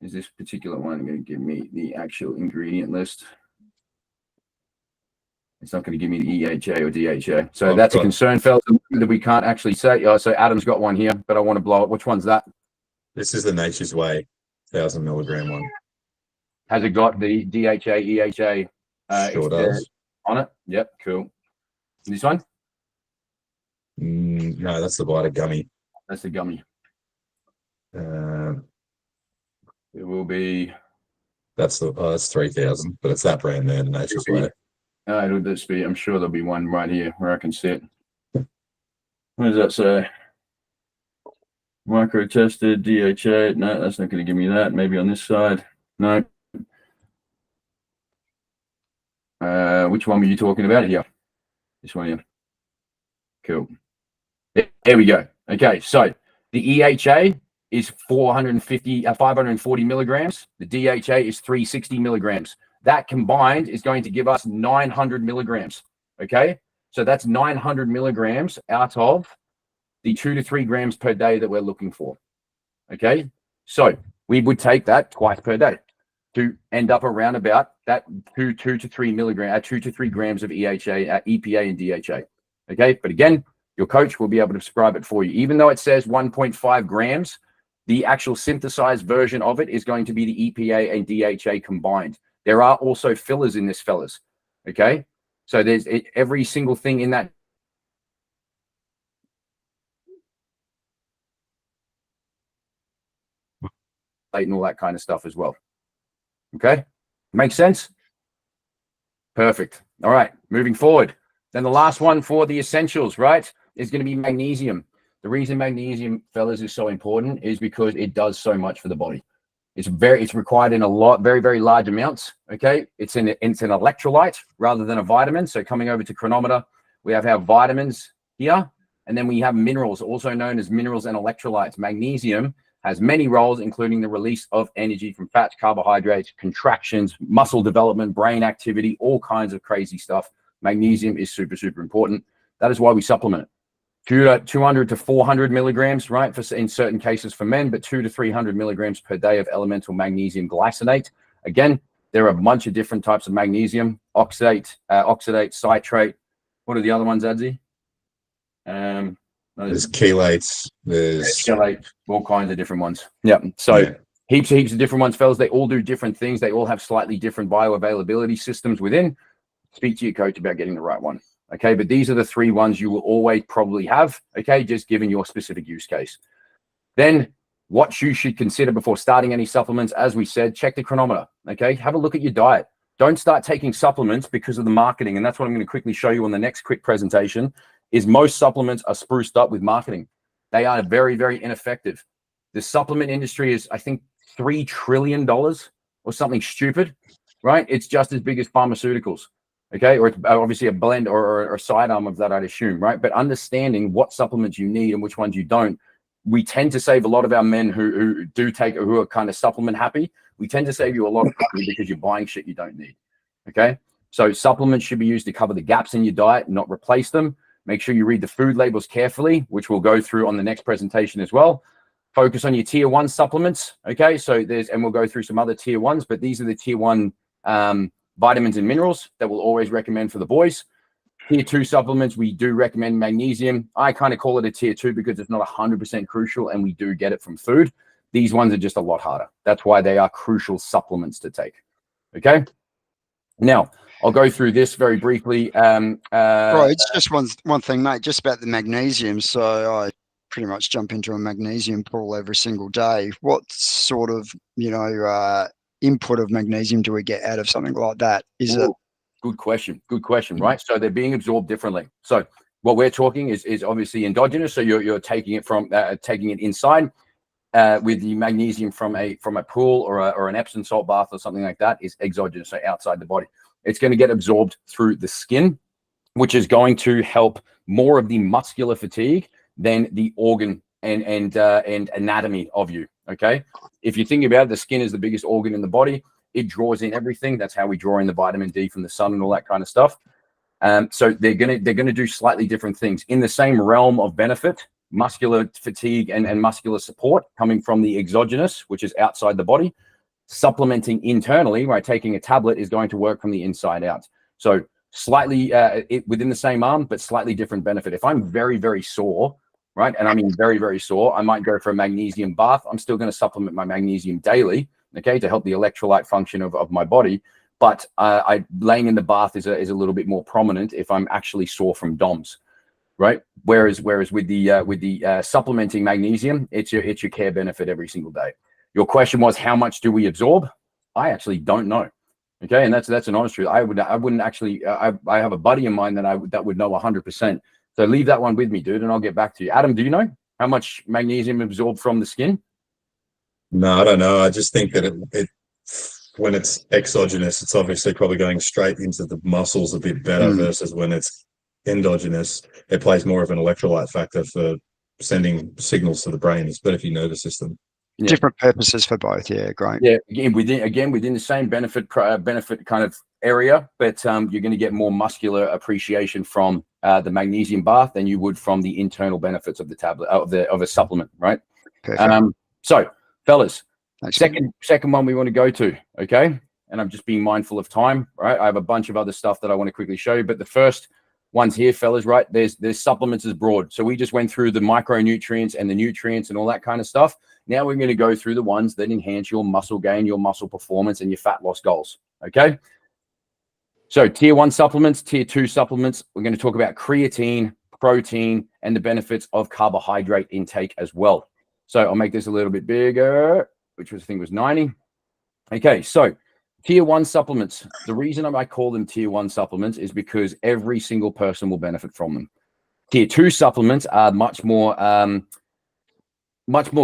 Is this particular one going to give me the actual ingredient list? It's not going to give me the EHA or DHA. So that's a concern, fellas, that we can't actually say. So Adam's got one here, but I want to blow it. Which one's that?
This is the Nature's Way 1,000 milligram one.
Has it got the DHA, EHA
Sure does.
on it? Yep, cool. This one?
No, that's the Vita gummy.
That's the gummy.
It
will be.
That's 3,000, but it's that brand there, the Nature's Way.
It'll just be. I'm sure there'll be one right here where I can see it. What does that say? Micro tested DHA. No, that's not going to give me that. Maybe on this side. No. Which one were you talking about here? This one here. Cool. There we go. Okay, so the EHA is 540 milligrams. The DHA is 360 milligrams. That combined is going to give us 900 milligrams. Okay, so that's 900 milligrams out of the 2 to 3 grams per day that we're looking for. Okay, so we would take that twice per day to end up around about that 2 to 3 grams of EHA, EPA, and DHA. Okay, but again, your coach will be able to prescribe it for you. Even though it says 1.5 grams, the actual synthesized version of it is going to be the EPA and DHA combined. There are also fillers in this, fellas. Okay, so there's every single thing in that. And all that kind of stuff as well. Okay, makes sense? Perfect. All right, moving forward. Then the last one for the essentials, right, is going to be magnesium. The reason magnesium, fellas, is so important is because it does so much for the body. It's required in a lot, very, very large amounts. Okay. It's an electrolyte rather than a vitamin. So coming over to chronometer, we have our vitamins here, and then we have minerals, also known as minerals and electrolytes. Magnesium has many roles, including the release of energy from fats, carbohydrates, contractions, muscle development, brain activity, all kinds of crazy stuff. Magnesium is super, super important. That is why we supplement it. 200 to 400 milligrams, right, in certain cases for men, but 200 to 300 milligrams per day of elemental magnesium glycinate. Again, there are a bunch of different types of magnesium: oxidate, citrate. What are the other ones, Adzi?
There's chelates, there's
chelate, all kinds of different ones. Yeah. So
Yeah.
heaps of different ones, fellas. They all do different things. They all have slightly different bioavailability systems within. Speak to your coach about getting the right one. Okay. But these are the 3 ones you will always probably have. Okay. Just given your specific use case. Then what you should consider before starting any supplements, as we said, check the chronometer. Okay. Have a look at your diet. Don't start taking supplements because of the marketing. And that's what I'm going to quickly show you on the next quick presentation. Is most supplements are spruced up with marketing. They are very, very ineffective. The supplement industry is, I think, $3 trillion or something stupid, right? It's just as big as pharmaceuticals, okay? Or it's obviously a blend or a sidearm of that, I'd assume, right? But understanding what supplements you need and which ones you don't, we tend to save a lot of our men who are kind of supplement happy. We tend to save you a lot of money because you're buying shit you don't need, okay? So supplements should be used to cover the gaps in your diet, not replace them. Make sure you read the food labels carefully, which we'll go through on the next presentation as well. Focus on your tier 1 supplements. Okay. So and we'll go through some other tier 1s, but these are the tier 1 vitamins and minerals that we'll always recommend for the boys. Tier 2 supplements, we do recommend magnesium. I kind of call it a tier 2 because it's not 100% crucial and we do get it from food. These ones are just a lot harder. That's why they are crucial supplements to take. Okay. Now, I'll go through this very briefly.
Right, it's just one thing, mate, just about the magnesium. So I pretty much jump into a magnesium pool every single day. What sort of, input of magnesium do we get out of something like that? Is it?
Good question, right? So they're being absorbed differently. So what we're talking is obviously endogenous. So you're taking it from taking it inside. With the magnesium from a pool or an Epsom salt bath or something like that is exogenous, so outside the body. It's going to get absorbed through the skin, which is going to help more of the muscular fatigue than the organ and anatomy of you. Okay, if you think about it, the skin is the biggest organ in the body. It draws in everything. That's how we draw in the vitamin D from the sun and all that kind of stuff. So they're gonna do slightly different things in the same realm of benefit. Muscular fatigue and muscular support coming from the exogenous, which is outside the body. Supplementing internally, right, taking a tablet is going to work from the inside out. So slightly within the same arm, but slightly different benefit. If I'm very, very sore, right, and I mean very, very sore, I might go for a magnesium bath. I'm still going to supplement my magnesium daily, okay, to help the electrolyte function of my body. But laying in the bath is a little bit more prominent if I'm actually sore from DOMS. Right. Whereas with the supplementing magnesium, it's your care benefit every single day. Your question was, how much do we absorb? I actually don't know. Okay, and that's an honest truth. I wouldn't actually. I have a buddy of mine that would know 100%. So leave that one with me, dude, and I'll get back to you. Adam, do you know how much magnesium absorbed from the skin?
No, I don't know. I just think that it when it's exogenous, it's obviously probably going straight into the muscles a bit better versus when it's endogenous. It plays more of an electrolyte factor for sending signals to the brain. It's better for your nervous system.
Yeah.
Different purposes for both. Yeah, great.
Yeah, within the same benefit kind of area, but you're going to get more muscular appreciation from the magnesium bath than you would from the internal benefits of the tablet of a supplement, right?
Perfect.
So, fellas,
Thanks,
second one we want to go to, okay? And I'm just being mindful of time, right? I have a bunch of other stuff that I want to quickly show you, but the first ones here, fellas, right? There's supplements is broad. So we just went through the micronutrients and the nutrients and all that kind of stuff. Now we're going to go through the ones that enhance your muscle gain, your muscle performance, and your fat loss goals. Okay. So tier 1 supplements, tier 2 supplements. We're going to talk about creatine, protein, and the benefits of carbohydrate intake as well. So I'll make this a little bit bigger, which I think was 90. Okay. So tier 1 supplements. The reason I call them tier 1 supplements is because every single person will benefit from them. Tier 2 supplements are much more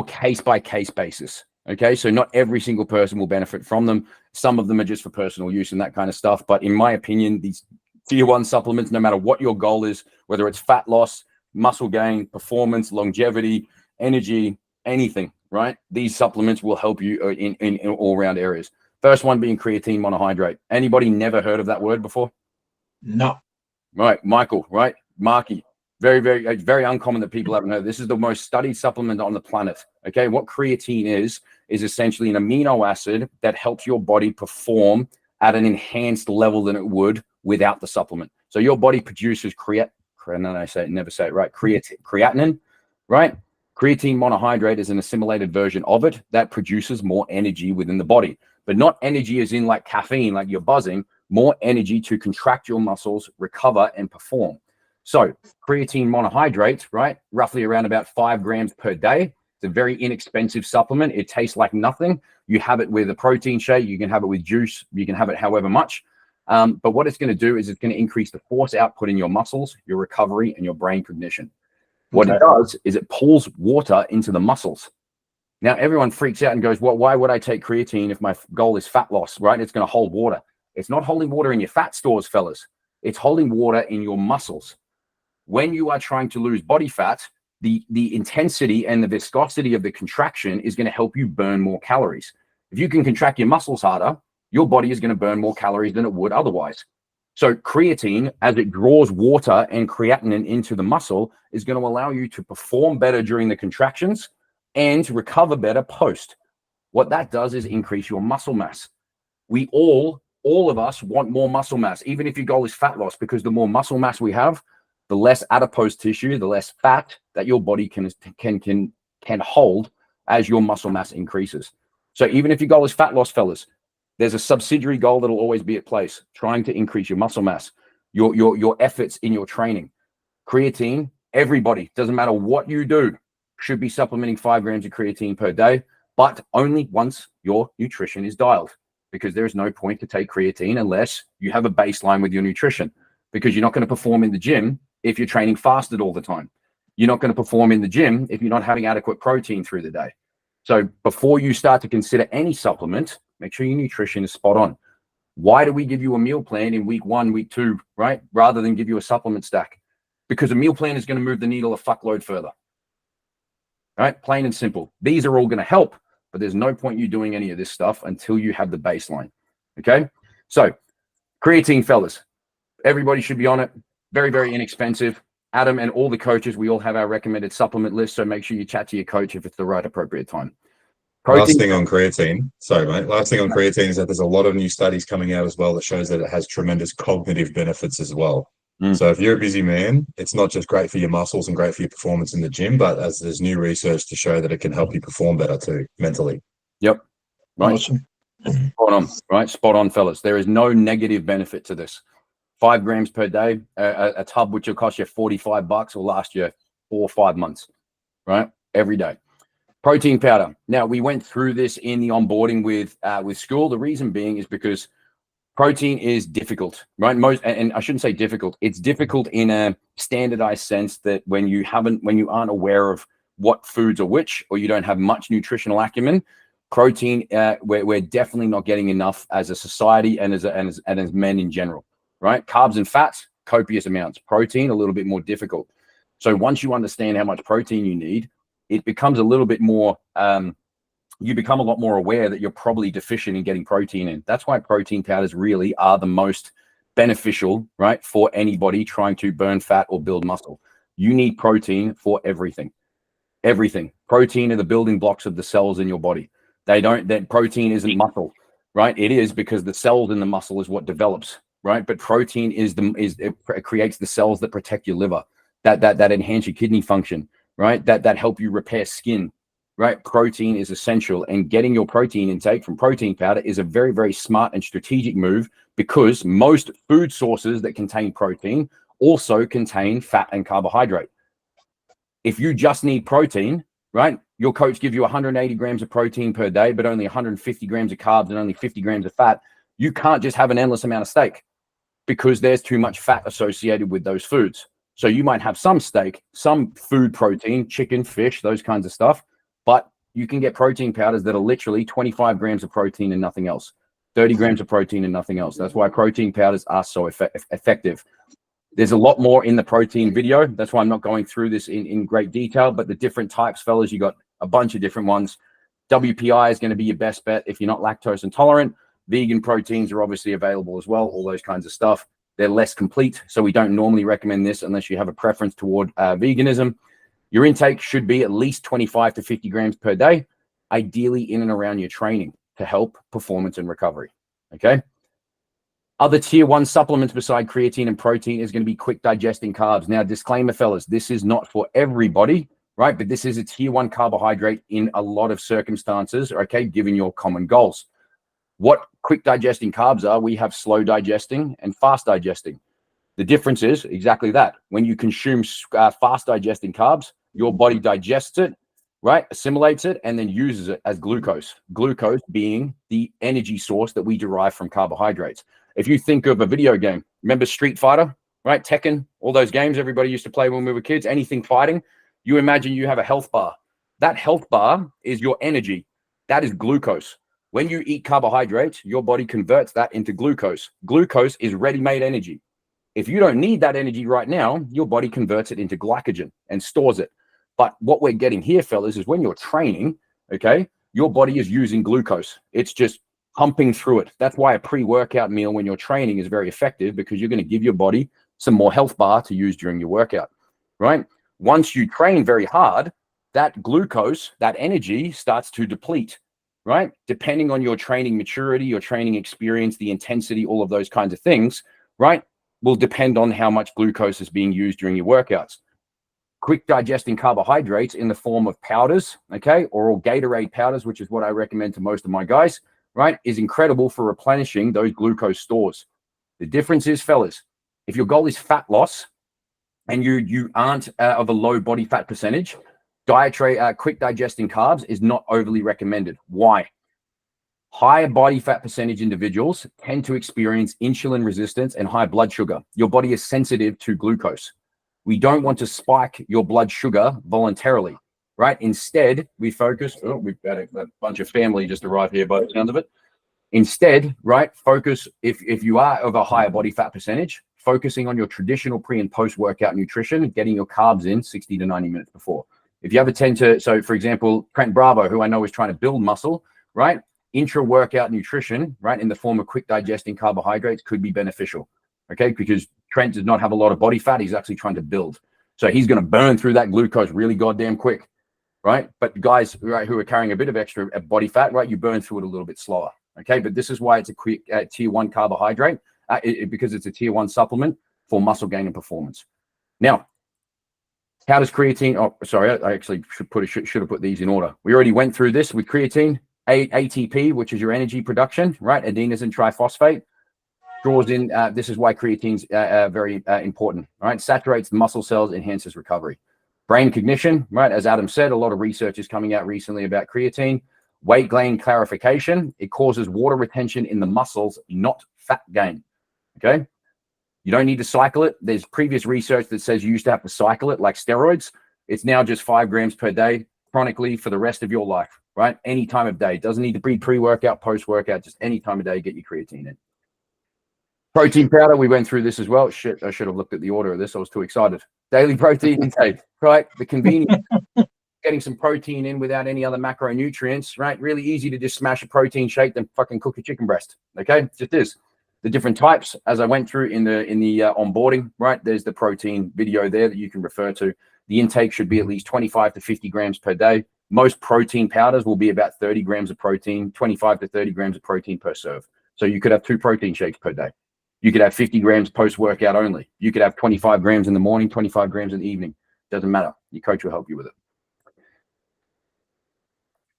case by case basis. Okay, so not every single person will benefit from them. Some of them are just for personal use and that kind of stuff. But in my opinion, these tier 1 supplements, no matter what your goal is, whether it's fat loss, muscle gain, performance, longevity, energy, anything, right? These supplements will help you in all round areas. First one being creatine monohydrate. Anybody never heard of that word before?
No.
Right, Michael, right? Marky. Very uncommon that people haven't heard. This is the most studied supplement on the planet. Okay, what creatine is essentially an amino acid that helps your body perform at an enhanced level than it would without the supplement. So your body produces creatinine, right? Creatine monohydrate is an assimilated version of it that produces more energy within the body, but not energy as in like caffeine, like you're buzzing, more energy to contract your muscles, recover, and perform. So creatine monohydrate, right? Roughly around about 5 grams per day. It's a very inexpensive supplement. It tastes like nothing. You have it with a protein shake. You can have it with juice. You can have it however much. But what it's going to do is it's going to increase the force output in your muscles, your recovery, and your brain cognition. What it does is it pulls water into the muscles. Now, everyone freaks out and goes, well, why would I take creatine if my goal is fat loss, right? It's going to hold water. It's not holding water in your fat stores, fellas. It's holding water in your muscles. When you are trying to lose body fat, the intensity and the viscosity of the contraction is going to help you burn more calories. If you can contract your muscles harder, your body is going to burn more calories than it would otherwise. So creatine, as it draws water and creatinine into the muscle, is going to allow you to perform better during the contractions and to recover better post. What that does is increase your muscle mass. We all of us want more muscle mass, even if your goal is fat loss, because the more muscle mass we have, the less adipose tissue, the less fat that your body can hold as your muscle mass increases. So even if your goal is fat loss, fellas, there's a subsidiary goal that'll always be at place, trying to increase your muscle mass, your efforts in your training. Creatine, everybody, doesn't matter what you do, should be supplementing 5 grams of creatine per day, but only once your nutrition is dialed, because there is no point to take creatine unless you have a baseline with your nutrition, because you're not going to perform in the gym if you're training fasted all the time. You're not going to perform in the gym if you're not having adequate protein through the day. So before you start to consider any supplement, make sure your nutrition is spot on. Why do we give you a meal plan in week 1, week 2, right? Rather than give you a supplement stack? Because a meal plan is going to move the needle a fuckload further. Right? Plain and simple. These are all going to help, but there's no point you doing any of this stuff until you have the baseline. Okay? So creatine, fellas, everybody should be on it. Very, very inexpensive. Adam and all the coaches, we all have our recommended supplement list. So make sure you chat to your coach if it's the right appropriate time.
Last thing on creatine, sorry, mate. Last thing on creatine is that there's a lot of new studies coming out as well that shows that it has tremendous cognitive benefits as well. So if you're a busy man, it's not just great for your muscles and great for your performance in the gym, but as there's new research to show that it can help you perform better too, mentally.
Yep. Right.
Awesome.
Spot on, right? Spot on, fellas. There is no negative benefit to this. 5 grams per day, a tub which will cost you $45 will last you 4 or 5 months, right? Every day. Protein powder. Now, we went through this in the onboarding with school. The reason being is because protein is difficult, right? And I shouldn't say difficult. It's difficult in a standardized sense that when you aren't aware of what foods are which, or you don't have much nutritional acumen, protein, we're definitely not getting enough as a society and as men in general. Right? Carbs and fats, copious amounts. Protein, a little bit more difficult. So once you understand how much protein you need, it becomes a little bit more, you become a lot more aware that you're probably deficient in getting protein in. That's why protein powders really are the most beneficial, right? For anybody trying to burn fat or build muscle. You need protein for everything. Everything. Protein are the building blocks of the cells in your body. That protein isn't muscle, right? It is because the cells in the muscle is what develops. Right, but protein it creates the cells that protect your liver, that enhance your kidney function, right? That help you repair skin, right? Protein is essential, and getting your protein intake from protein powder is a very, very smart and strategic move, because most food sources that contain protein also contain fat and carbohydrate. If you just need protein, right? Your coach gives you 180 grams of protein per day, but only 150 grams of carbs and only 50 grams of fat. You can't just have an endless amount of steak, because there's too much fat associated with those foods. So you might have some steak, some food protein, chicken, fish, those kinds of stuff, but you can get protein powders that are literally 25 grams of protein and nothing else, 30 grams of protein and nothing else. That's why protein powders are so effective. There's a lot more in the protein video. That's why I'm not going through this in great detail, but the different types, fellas, you got a bunch of different ones. WPI is going to be your best bet if you're not lactose intolerant. Vegan proteins are obviously available as well, all those kinds of stuff. They're less complete, so we don't normally recommend this unless you have a preference toward veganism. Your intake should be at least 25 to 50 grams per day, ideally in and around your training to help performance and recovery, okay? Other tier 1 supplements beside creatine and protein is going to be quick digesting carbs. Now, disclaimer, fellas, this is not for everybody, right? But this is a tier 1 carbohydrate in a lot of circumstances, okay, given your common goals. What quick digesting carbs are, we have slow digesting and fast digesting. The difference is exactly that. When you consume fast digesting carbs, your body digests it, right, assimilates it, and then uses it as glucose. Glucose being the energy source that we derive from carbohydrates. If you think of a video game, remember Street Fighter, right? Tekken, all those games everybody used to play when we were kids, anything fighting, you imagine you have a health bar. That health bar is your energy. That is glucose. When you eat carbohydrates, your body converts that into glucose. Glucose is ready-made energy. If you don't need that energy right now, your body converts it into glycogen and stores it. But what we're getting here, fellas, is when you're training, okay, your body is using glucose. It's just pumping through it. That's why a pre-workout meal when you're training is very effective, because you're going to give your body some more health bar to use during your workout, right? Once you train very hard, that glucose, that energy starts to deplete, right? Depending on your training maturity, your training experience, the intensity, all of those kinds of things, right, will depend on how much glucose is being used during your workouts. Quick digesting carbohydrates in the form of powders, okay, or Gatorade powders, which is what I recommend to most of my guys, right, is incredible for replenishing those glucose stores. The difference is, fellas, if your goal is fat loss and you aren't of a low body fat percentage, quick digesting carbs is not overly recommended. Why? Higher body fat percentage individuals tend to experience insulin resistance and high blood sugar. Your body is sensitive to glucose. We don't want to spike your blood sugar voluntarily, right? Instead, we focus, we've got a bunch of family just arrived here by the sound of it. Instead, right, focus, if you are of a higher body fat percentage, focusing on your traditional pre and post workout nutrition, getting your carbs in 60 to 90 minutes before. If you ever tend to, so for example, Trent Bravo, who I know is trying to build muscle, right? Intra-workout nutrition, right, in the form of quick digesting carbohydrates could be beneficial, okay? Because Trent does not have a lot of body fat. He's actually trying to build. So he's going to burn through that glucose really goddamn quick, right? But guys, right, who are carrying a bit of extra body fat, right, you burn through it a little bit slower, okay? But this is why it's a quick tier 1 carbohydrate, because it's a tier 1 supplement for muscle gain and performance. Now, how does creatine, oh, sorry, I actually should have put these in order. We already went through this with creatine. ATP, which is your energy production, right? Adenosine triphosphate draws in. This is why creatine's very important, right? Saturates the muscle cells, enhances recovery. Brain cognition, right? As Adam said, a lot of research is coming out recently about creatine. Weight gain clarification. It causes water retention in the muscles, not fat gain, okay? You don't need to cycle it. There's previous research that says you used to have to cycle it like steroids. It's now just 5 grams per day chronically for the rest of your life, right? Any time of day. It doesn't need to be pre-workout, post-workout, just any time of day, get your creatine in. Protein powder, we went through this as well. Shit, I should have looked at the order of this. I was too excited. Daily protein intake, right? The convenience, getting some protein in without any other macronutrients, right? Really easy to just smash a protein shake, then fucking cook a chicken breast, okay? It just is. The different types, as I went through in the onboarding, right? There's the protein video there that you can refer to. The intake should be at least 25 to 50 grams per day. Most protein powders will be about 30 grams of protein, 25 to 30 grams of protein per serve. So you could have 2 protein shakes per day. You could have 50 grams post-workout only. You could have 25 grams in the morning, 25 grams in the evening. Doesn't matter. Your coach will help you with it.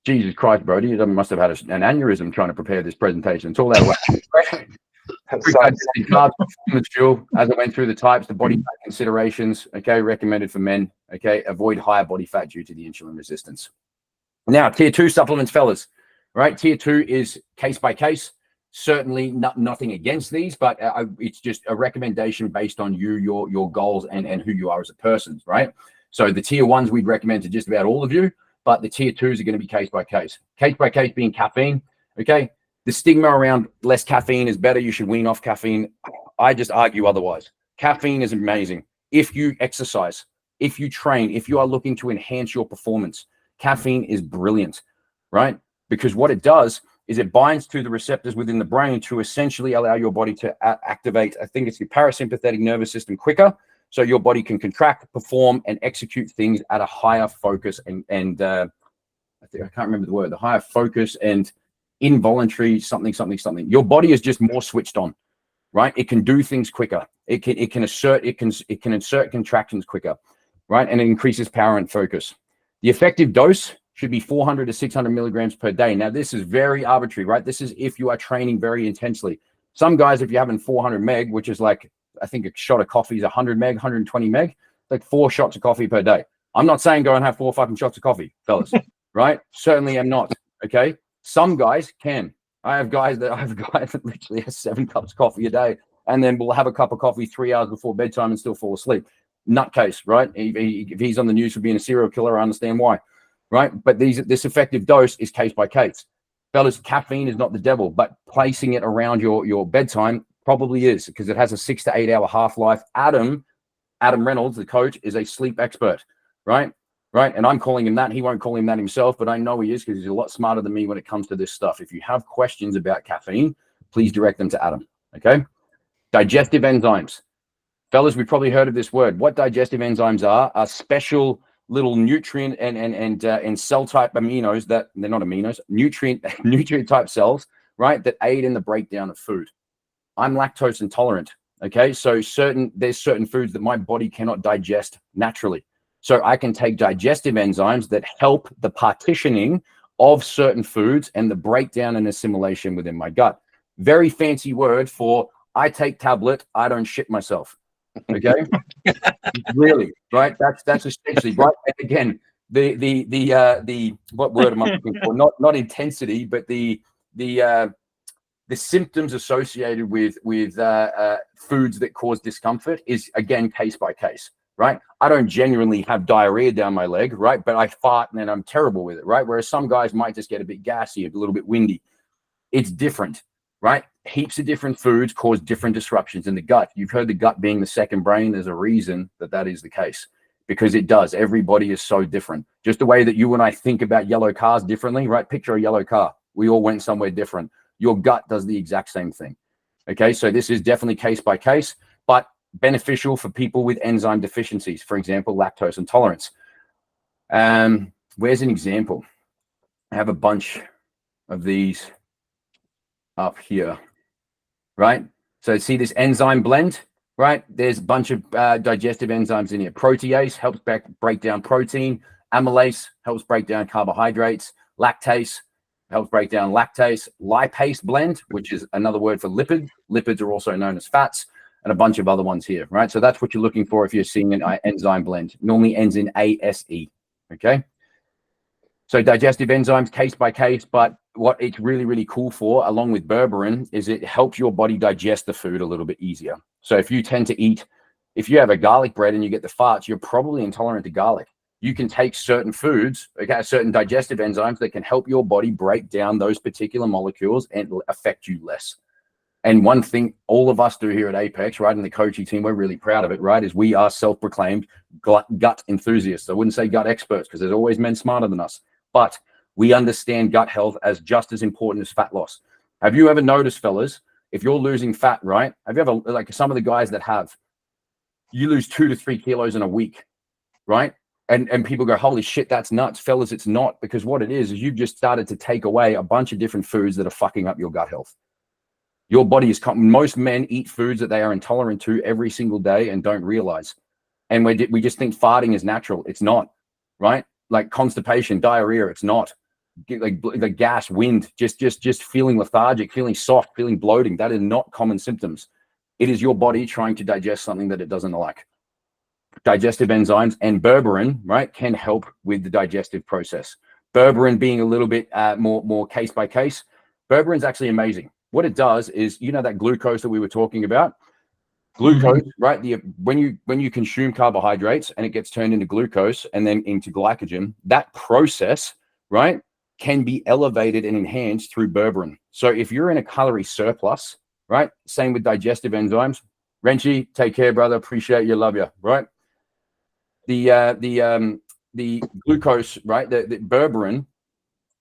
Jesus Christ, Brodie, you must have had an aneurysm trying to prepare this presentation. It's all out of whack. Carbs, performance fuel, as I went through the types, the body fat considerations, okay, recommended for men, okay, avoid higher body fat due to the insulin resistance. Now, tier 2 supplements, fellas, right? Tier 2 is case by case. Certainly nothing against these, but it's just a recommendation based on your goals and who you are as a person, right? So the tier 1s we'd recommend to just about all of you. but the tier 2s are going to be case by case. Case by case being caffeine. Okay. The stigma around less caffeine is better. You should wean off caffeine. I just argue otherwise. Caffeine is amazing. If you exercise, if you train, if you are looking to enhance your performance, caffeine is brilliant, right? Because what it does is it binds to the receptors within the brain to essentially allow your body to activate, I think it's your parasympathetic nervous system quicker, so your body can contract, perform, and execute things at a higher focus and I can't remember the word, the higher focus and involuntary something. Your body is just more switched on, right? It can do things quicker. It can insert contractions quicker, right? And it increases power and focus. The effective dose should be 400 to 600 milligrams per day. Now, this is very arbitrary, right? This is if you are training very intensely. Some guys, if you're having 400 meg, which is like, I think a shot of coffee is 100 meg, 120 meg, like 4 shots of coffee per day. I'm not saying go and have 4 fucking shots of coffee, fellas, right? Certainly am not, okay? Some guys can. I have guys that literally has 7 cups of coffee a day and then will have a cup of coffee 3 hours before bedtime and still fall asleep. Nutcase, right? If he's on the news for being a serial killer, I understand why, right? But this effective dose is case by case. Fellas, caffeine is not the devil, but placing it around your bedtime probably is, because it has a 6 to 8 hour half-life. Adam Reynolds, the coach, is a sleep expert, right? Right. And I'm calling him that. He won't call him that himself, but I know he is, because he's a lot smarter than me when it comes to this stuff. If you have questions about caffeine, please direct them to Adam. Okay. Digestive enzymes. Fellas, we've probably heard of this word. What digestive enzymes are special little nutrient and cell type aminos that they're not aminos, nutrient type cells, right? That aid in the breakdown of food. I'm lactose intolerant. Okay. So there's certain foods that my body cannot digest naturally. So I can take digestive enzymes that help the partitioning of certain foods and the breakdown and assimilation within my gut. Very fancy word for I take tablet, I don't shit myself. Okay. Really, right? That's essentially right. And again, the what word am I looking for? Not intensity, but the symptoms associated with foods that cause discomfort is again case by case. Right? I don't genuinely have diarrhea down my leg, right? But I fart and then I'm terrible with it, right? Whereas some guys might just get a bit gassy, a little bit windy. It's different, right? Heaps of different foods cause different disruptions in the gut. You've heard the gut being the second brain. There's a reason that is the case, because it does. Everybody is so different. Just the way that you and I think about yellow cars differently, right? Picture a yellow car. We all went somewhere different. Your gut does the exact same thing. Okay, so this is definitely case by case, but beneficial for people with enzyme deficiencies, for example, lactose intolerance. Where's an example? I have a bunch of these up here, right? So see this enzyme blend, right? There's a bunch of digestive enzymes in here. Protease helps break down protein. Amylase helps break down carbohydrates. Lactase helps break down lactase. Lipase blend, which is another word for lipid. Lipids are also known as fats. And a bunch of other ones here, right? So that's what you're looking for if you're seeing an enzyme blend. Normally ends in ASE, okay? So digestive enzymes, case by case, but what it's really, really cool for, along with berberine, is it helps your body digest the food a little bit easier. So if you tend to eat, if you have a garlic bread and you get the farts, you're probably intolerant to garlic. You can take certain foods, okay, certain digestive enzymes that can help your body break down those particular molecules and affect you less. And one thing all of us do here at Apex, right, and the coaching team, we're really proud of it, right, is we are self-proclaimed gut enthusiasts. I wouldn't say gut experts, because there's always men smarter than us. But we understand gut health as just as important as fat loss. Have you ever noticed, fellas, if you're losing fat, right, have you ever, like some of the guys that have, you lose 2 to 3 kilos in a week, right? And people go, holy shit, that's nuts. Fellas, it's not, because what it is you've just started to take away a bunch of different foods that are fucking up your gut health. Your body is, most men eat foods that they are intolerant to every single day and don't realize. And we just think farting is natural. It's not, right? Like constipation, diarrhea, it's not. Like gas, wind, just feeling lethargic, feeling soft, feeling bloating. That is not common symptoms. It is your body trying to digest something that it doesn't like. Digestive enzymes and berberine, right, can help with the digestive process. Berberine being a little bit more case by case. Berberine is actually amazing. What it does is, you know, that glucose that we were talking about, Glucose, right? When you consume carbohydrates and it gets turned into glucose and then into glycogen, that process, right, can be elevated and enhanced through berberine. So if you're in a calorie surplus, right, same with digestive enzymes. Renchi, take care, brother. Appreciate you, love you, right? The glucose, right, the berberine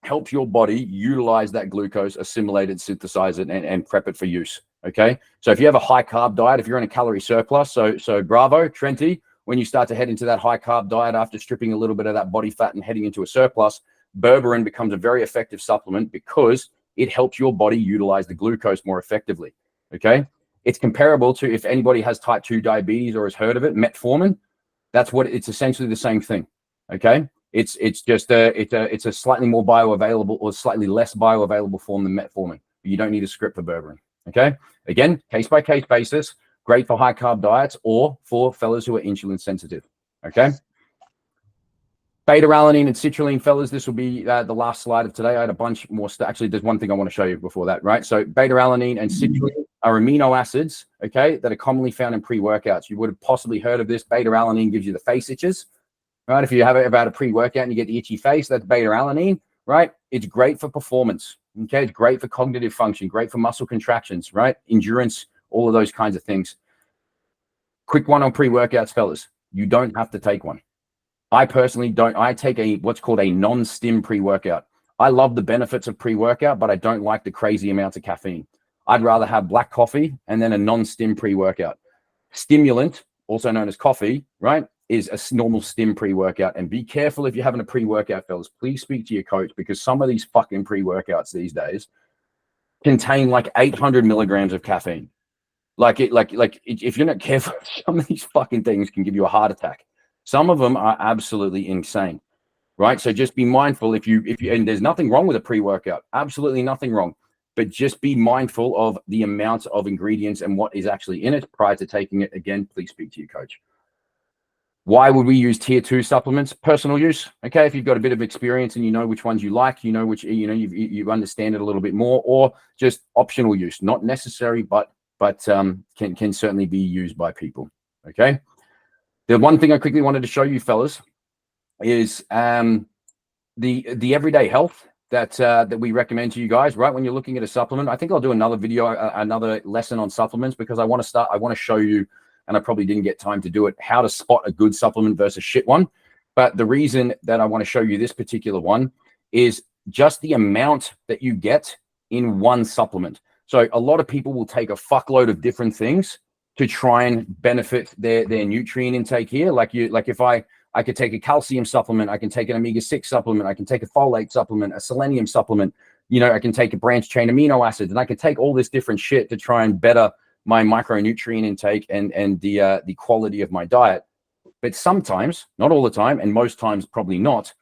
helps your body utilize that glucose, assimilate it, synthesize it, and prep it for use. Okay, so if you have a high carb diet, if you're in a calorie surplus, so bravo, Trenty, when you start to head into that high carb diet after stripping a little bit of that body fat and heading into a surplus, berberine becomes a very effective supplement because it helps your body utilize the glucose more effectively. Okay, it's comparable to, if anybody has type 2 diabetes or has heard of it, metformin. That's what it's essentially the same thing. Okay, it's just it's a slightly more bioavailable or slightly less bioavailable form than metformin. You don't need a script for berberine. Okay, again, case by case basis. Great for high carb diets or for fellas who are insulin sensitive. Okay. Beta alanine and citrulline, fellas. This will be the last slide of today. I had a bunch more. Actually, there's one thing I want to show you before that, right? So beta alanine and citrulline are amino acids, okay, that are commonly found in pre-workouts. You would have possibly heard of this. Beta alanine gives you the face itches, right? If you have ever had a pre-workout and you get the itchy face, that's beta alanine, right? It's great for performance, okay? It's great for cognitive function, great for muscle contractions, right? Endurance, all of those kinds of things. Quick one on pre-workouts, fellas. You don't have to take one. I personally don't. I take what's called a non-stim pre-workout. I love the benefits of pre-workout, but I don't like the crazy amounts of caffeine. I'd rather have black coffee and then a non-stim pre-workout. Stimulant, also known as coffee, right, is a normal stim pre-workout. And be careful if you're having a pre-workout, fellas. Please speak to your coach, because some of these fucking pre-workouts these days contain like 800 milligrams of caffeine. Like if you're not careful, some of these fucking things can give you a heart attack. Some of them are absolutely insane, right? So just be mindful if you, and there's nothing wrong with a pre-workout, absolutely nothing wrong, but just be mindful of the amount of ingredients and what is actually in it prior to taking it. Again, please speak to your coach. Why would we use tier 2 supplements? Personal use. Okay, if you've got a bit of experience and you know which ones you like, you know which, you understand it a little bit more, or just optional use, not necessary, but can certainly be used by people. Okay. The one thing I quickly wanted to show you, fellas, is the everyday health that we recommend to you guys, right? When you're looking at a supplement, I think I'll do another video, another lesson on supplements, because I want to show you, and I probably didn't get time to do it, how to spot a good supplement versus shit one. But the reason that I want to show you this particular one is just the amount that you get in one supplement. So a lot of people will take a fuckload of different things to try and benefit their nutrient intake here. Like if I could take a calcium supplement, I can take an omega-6 supplement, I can take a folate supplement, a selenium supplement, I can take a branched chain amino acids, and I can take all this different shit to try and better my micronutrient intake and the quality of my diet. But sometimes, not all the time, and most times probably not,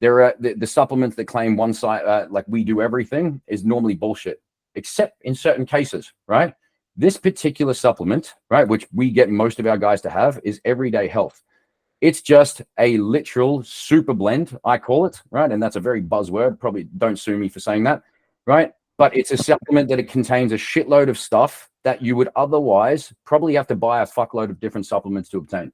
there are the supplements that claim one side, like we do everything, is normally bullshit, except in certain cases, right? This particular supplement, right, which we get most of our guys to have, is Everyday Health. It's just a literal super blend, I call it, right? And that's a very buzzword. Probably don't sue me for saying that, right? But it's a supplement that it contains a shitload of stuff that you would otherwise probably have to buy a fuckload of different supplements to obtain.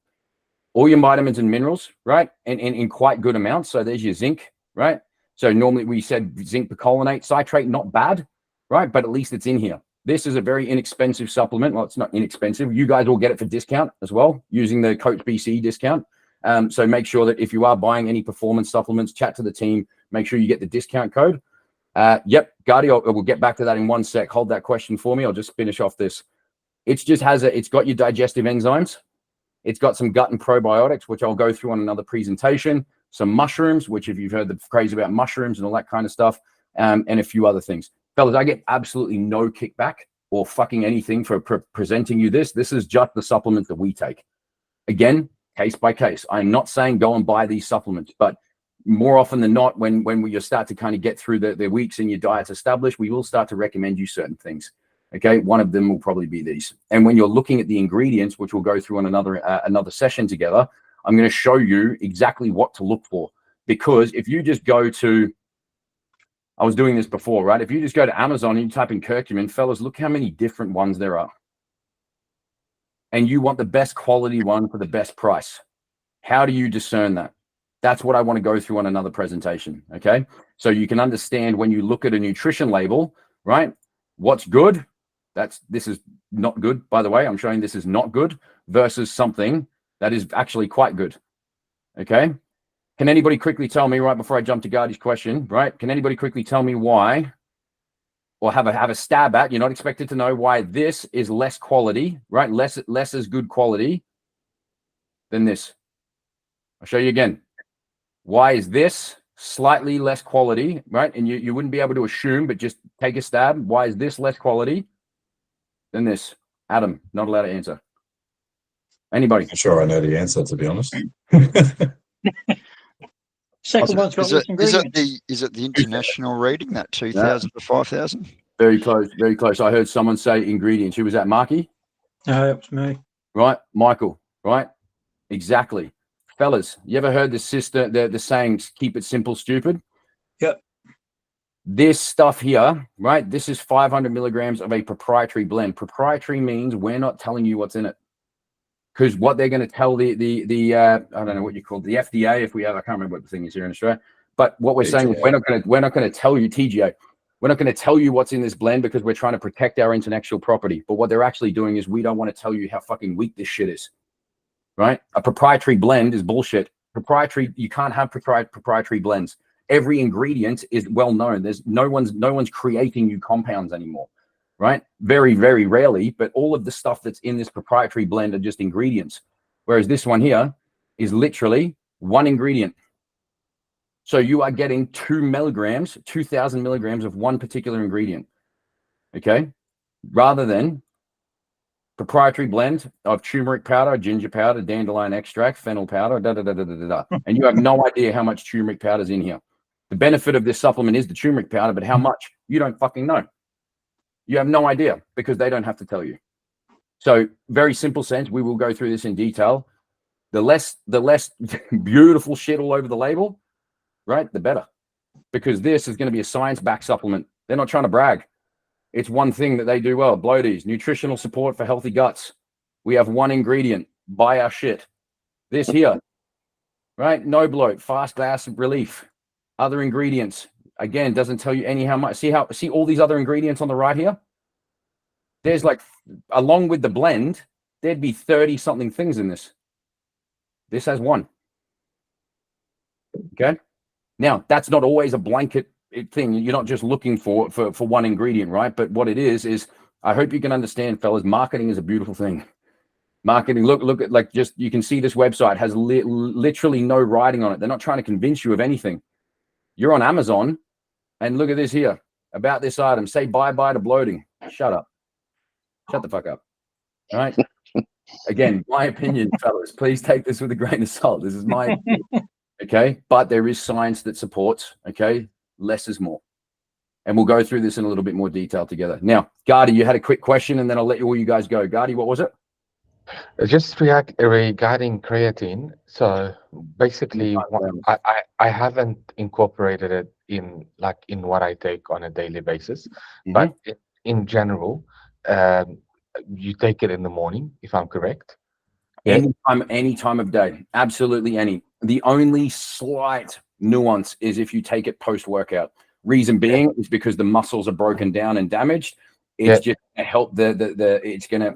All your vitamins and minerals, right? And in quite good amounts. So there's your zinc, right? So normally we said zinc percolinate, citrate, not bad, right? But at least it's in here. This is a very inexpensive supplement. Well, it's not inexpensive. You guys will get it for discount as well, using the Coach BC discount. So make sure that if you are buying any performance supplements, chat to the team. Make sure you get the discount code. Yep, Gardy, we'll get back to that in one sec. Hold that question for me. I'll just finish off this. It's got your digestive enzymes. It's got some gut and probiotics, which I'll go through on another presentation. Some mushrooms, which if you've heard the craze about mushrooms and all that kind of stuff, and a few other things. Fellas, I get absolutely no kickback or fucking anything for presenting you this. This is just the supplement that we take. Again, case by case. I'm not saying go and buy these supplements, but more often than not, when you start to kind of get through the weeks and your diet's established, we will start to recommend you certain things. Okay, one of them will probably be these. And when you're looking at the ingredients, which we'll go through on another session together, I'm going to show you exactly what to look for. Because if you just go to, I was doing this before, right? If you just go to Amazon and you type in curcumin, fellas, look how many different ones there are. and you want the best quality one for the best price. How do you discern that? That's what I want to go through on another presentation. Okay. So you can understand when you look at a nutrition label, right? What's good? This is not good, by the way. I'm showing this is not good versus something that is actually quite good. Okay. Can anybody quickly tell me, right before I jump to Gardy's question, right? Can anybody quickly tell me why, or have a stab at, you're not expected to know why this is less quality, right? Less as good quality than this. I'll show you again. Why is this slightly less quality, right? And you wouldn't be able to assume, but just take a stab. Why is this less quality than this? Adam, not allowed to answer. Anybody?
I'm sure I know the answer, to be honest.
Second one's got
Is
less
it
ingredients.
the international reading, that 2,000 to 5,000?
Very close, very close. I heard someone say ingredients. Who was that, Marky?
No, that was me.
Right, Michael, right? Exactly. Fellas, you ever heard the saying, keep it simple, stupid?
Yep.
This stuff here, right? This is 500 milligrams of a proprietary blend. Proprietary means we're not telling you what's in it. Because what they're going to tell the I don't know what you call it, the FDA, if we have, I can't remember what the thing is here in Australia. But what we're saying is we're not going to tell you, TGA, we're not going to tell you what's in this blend because we're trying to protect our intellectual property. But what they're actually doing is we don't want to tell you how fucking weak this shit is. Right? A proprietary blend is bullshit. Proprietary, you can't have proprietary blends. Every ingredient is well known. There's no one's creating new compounds anymore. Right? Very, very rarely, but all of the stuff that's in this proprietary blend are just ingredients. Whereas this one here is literally one ingredient. So you are getting 2,000 milligrams of one particular ingredient. Okay? Rather than proprietary blend of turmeric powder, ginger powder, dandelion extract, fennel powder, and you have no idea how much turmeric powder is in here. The benefit of this supplement is the turmeric powder, but how much? You don't fucking know. You have no idea because they don't have to tell you. So very simple sense, we will go through this in detail. The less beautiful shit all over the label, right, the better. Because this is going to be a science-backed supplement. They're not trying to brag. It's one thing that they do well. Brodie's nutritional support for healthy guts. We have one ingredient. Buy our shit. This here, right? No bloat, fast gas relief. Other ingredients. Again, doesn't tell you any how much. See all these other ingredients on the right here? There's like, along with the blend, there'd be 30 something things in this. This has one. Okay. Now that's not always a blanket thing. You're not just looking for one ingredient, right? But what it is I hope you can understand, fellas, marketing is a beautiful thing. Marketing, look at, like, just, you can see this website has literally no writing on it. They're not trying to convince you of anything. You're on Amazon and look at this here about this item. Say bye-bye to bloating. Shut up. Shut the fuck up. All right. Again, my opinion, fellas, please take this with a grain of salt. This is my opinion. Okay. But there is science that supports, okay, less is more. And we'll go through this in a little bit more detail together. Now, Gardy, you had a quick question and then I'll let all you guys go. Gardy, what was it?
Just regarding creatine. So basically, I haven't incorporated it in what I take on a daily basis, but in general, you take it in the morning, if I'm correct.
Any time of day, absolutely any. The only slight nuance is if you take it post-workout. Reason being is because the muscles are broken down and damaged. It's just going to help it's going to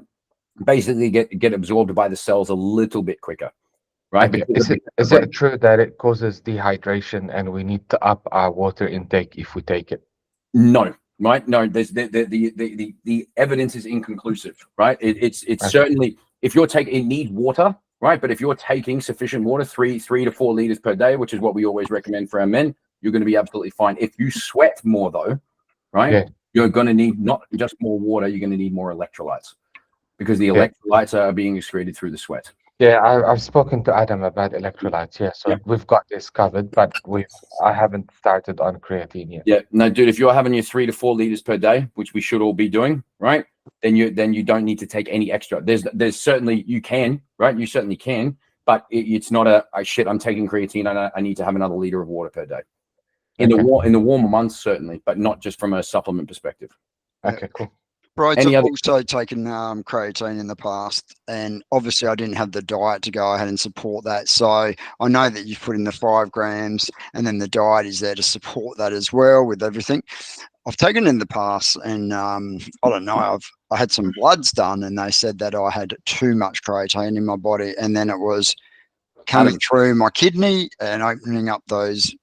basically get absorbed by the cells a little bit quicker, right?
Okay. Is it true that it causes dehydration and we need to up our water intake if we take it?
No, right? No, there's the evidence is inconclusive, right? It's certainly, if you're taking, it needs water, right? But if you're taking sufficient water, 3 to 4 liters per day, which is what we always recommend for our men, you're going to be absolutely fine. If you sweat more though, right? You're going to need not just more water, you're going to need more electrolytes. Because the electrolytes are being excreted through the sweat.
Yeah, I've spoken to Adam about electrolytes. Yeah, so we've got this covered, but I haven't started on creatine yet.
Yeah, no, dude. If you're having your 3 to 4 liters per day, which we should all be doing, right? Then you don't need to take any extra. There's certainly, you can, right? You certainly can, but it's not shit. I'm taking creatine and I need to have another liter of water per day. In the warmer months, certainly, but not just from a supplement perspective.
Okay, cool.
Right,
Any
I've
other?
also taken creatine in the past, and obviously I didn't have the diet to go ahead and support that. So I know that you've put in the 5 grams, and then the diet is there to support that as well with everything. I've taken it in the past, and I don't know. I had some bloods done, and they said that I had too much creatine in my body, and then it was coming through my kidney and opening up those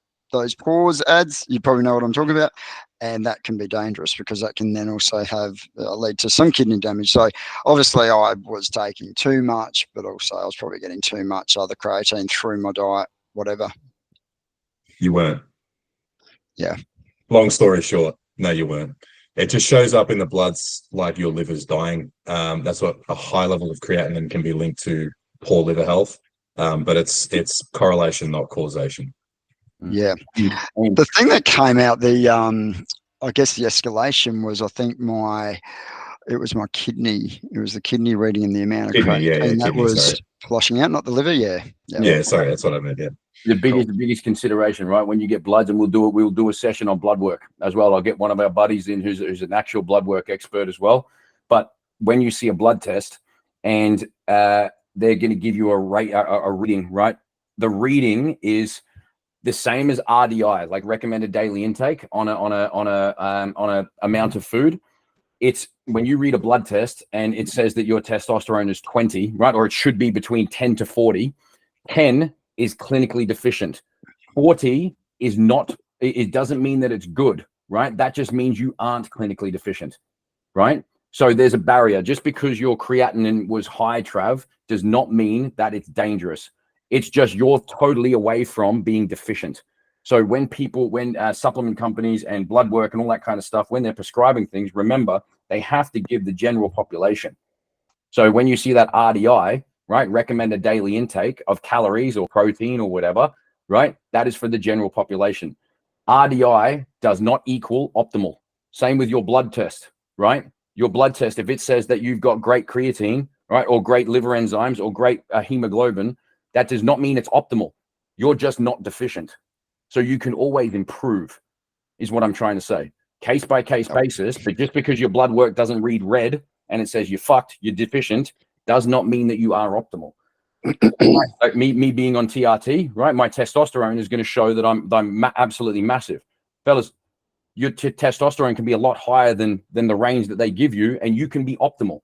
pores. Ads, you probably know what I'm talking about. And that can be dangerous because that can then also have lead to some kidney damage. So obviously I was taking too much, but also I was probably getting too much other creatine through my diet, whatever.
You weren't.
Yeah.
Long story short, no, you weren't. It just shows up in the bloods like your liver's dying. That's what a high level of creatinine can be linked to poor liver health. But it's correlation, not causation.
Yeah. The thing that came out, I guess the escalation was, I think it was my kidney. It was the kidney reading and the amount of creatine that was flushing out, not the liver. Yeah.
Sorry, that's what I meant. Yeah.
The biggest consideration, right? When you get bloods, and we'll do a session on blood work as well. I'll get one of our buddies in who's an actual blood work expert as well. But when you see a blood test and they're going to give you a reading, right? The reading is the same as RDI, like recommended daily intake on a amount of food. It's when you read a blood test and it says that your testosterone is 20, right? Or it should be between 10 to 40. 10 is clinically deficient. 40 is not, it doesn't mean that it's good, right? That just means you aren't clinically deficient, right? So there's a barrier. Just because your creatinine was high, Trav, does not mean that it's dangerous. It's just you're totally away from being deficient. So when supplement companies and blood work and all that kind of stuff, when they're prescribing things, remember, they have to give the general population. So when you see that RDI, right, recommended daily intake of calories or protein or whatever, right, that is for the general population. RDI does not equal optimal. Same with your blood test, right? Your blood test, if it says that you've got great creatine, right, or great liver enzymes or great hemoglobin, that does not mean it's optimal. You're just not deficient. So you can always improve, is what I'm trying to say. Case by case basis, but just because your blood work doesn't read red and it says you're fucked, you're deficient, does not mean that you are optimal. Like me being on TRT, right? My testosterone is going to show that I'm absolutely massive. Fellas, your testosterone can be a lot higher than the range that they give you, and you can be optimal.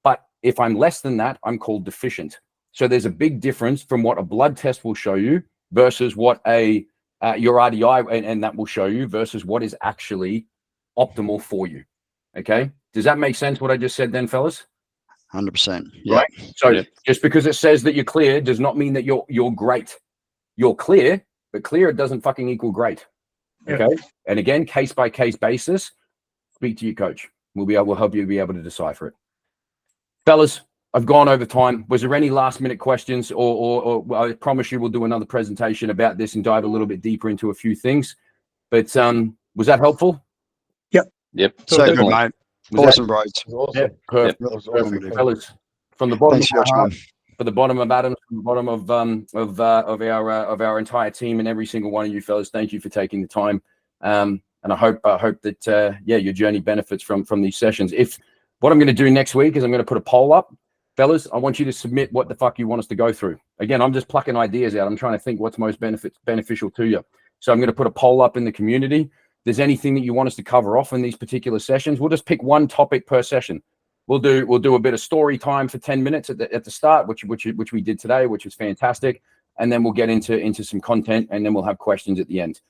But if I'm less than that, I'm called deficient. So there's a big difference from what a blood test will show you versus what your RDI and that will show you versus what is actually optimal for you. Okay, does that make sense? What I just said, then, fellas?
100%. Yeah.
Right. So just because it says that you're clear does not mean that you're great. You're clear, but clear doesn't fucking equal great. Okay. Yeah. And again, case by case basis, speak to your coach. We'll help you be able to decipher it. Fellas, I've gone over time. Was there any last minute questions or I promise you we'll do another presentation about this and dive a little bit deeper into a few things. But was that helpful?
Yep.
So good, mate. Awesome, bros.
Awesome.
Yep. Perfect.
Yep.
Perfect. Fellas, from the bottom
Thanks for your time.
For the bottom of Adams, from the bottom of our entire team and every single one of you fellas, thank you for taking the time. And I hope that your journey benefits from these sessions. If what I'm going to do next week is I'm going to put a poll up, fellas. I want you to submit what the fuck you want us to go through. Again, I'm just plucking ideas out. I'm trying to think what's most beneficial to you. So I'm going to put a poll up in the community. If there's anything that you want us to cover off in these particular sessions, we'll just pick one topic per session. We'll do a bit of story time for 10 minutes at the start, which we did today, which was fantastic. And then we'll get into some content, and then we'll have questions at the end.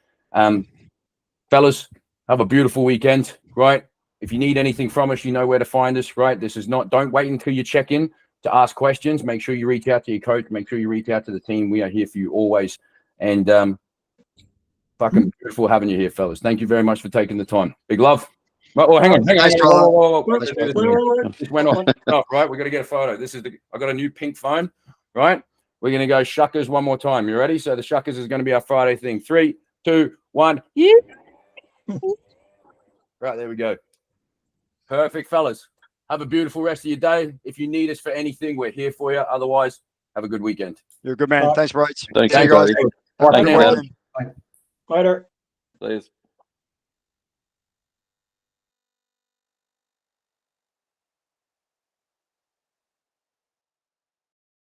Fellas, have a beautiful weekend, right? If you need anything from us, you know where to find us, right? Don't wait until you check in to ask questions. Make sure you reach out to your coach. Make sure you reach out to the team. We are here for you always. And fucking beautiful having you here, fellas. Thank you very much for taking the time. Big love. Oh, hang on. Whoa. This went off. Right, we got to get a photo. I got a new pink phone, right? We're going to go shuckers one more time. You ready? So the shuckers is going to be our Friday thing. 3, 2, 1. Yeah. Right, there we go. Perfect, fellas. Have a beautiful rest of your day. If you need us for anything, we're here for you. Otherwise, have a good weekend.
You're a good man. Thanks, bro.
Thanks,
guys.
Thanks,
Later.
Please.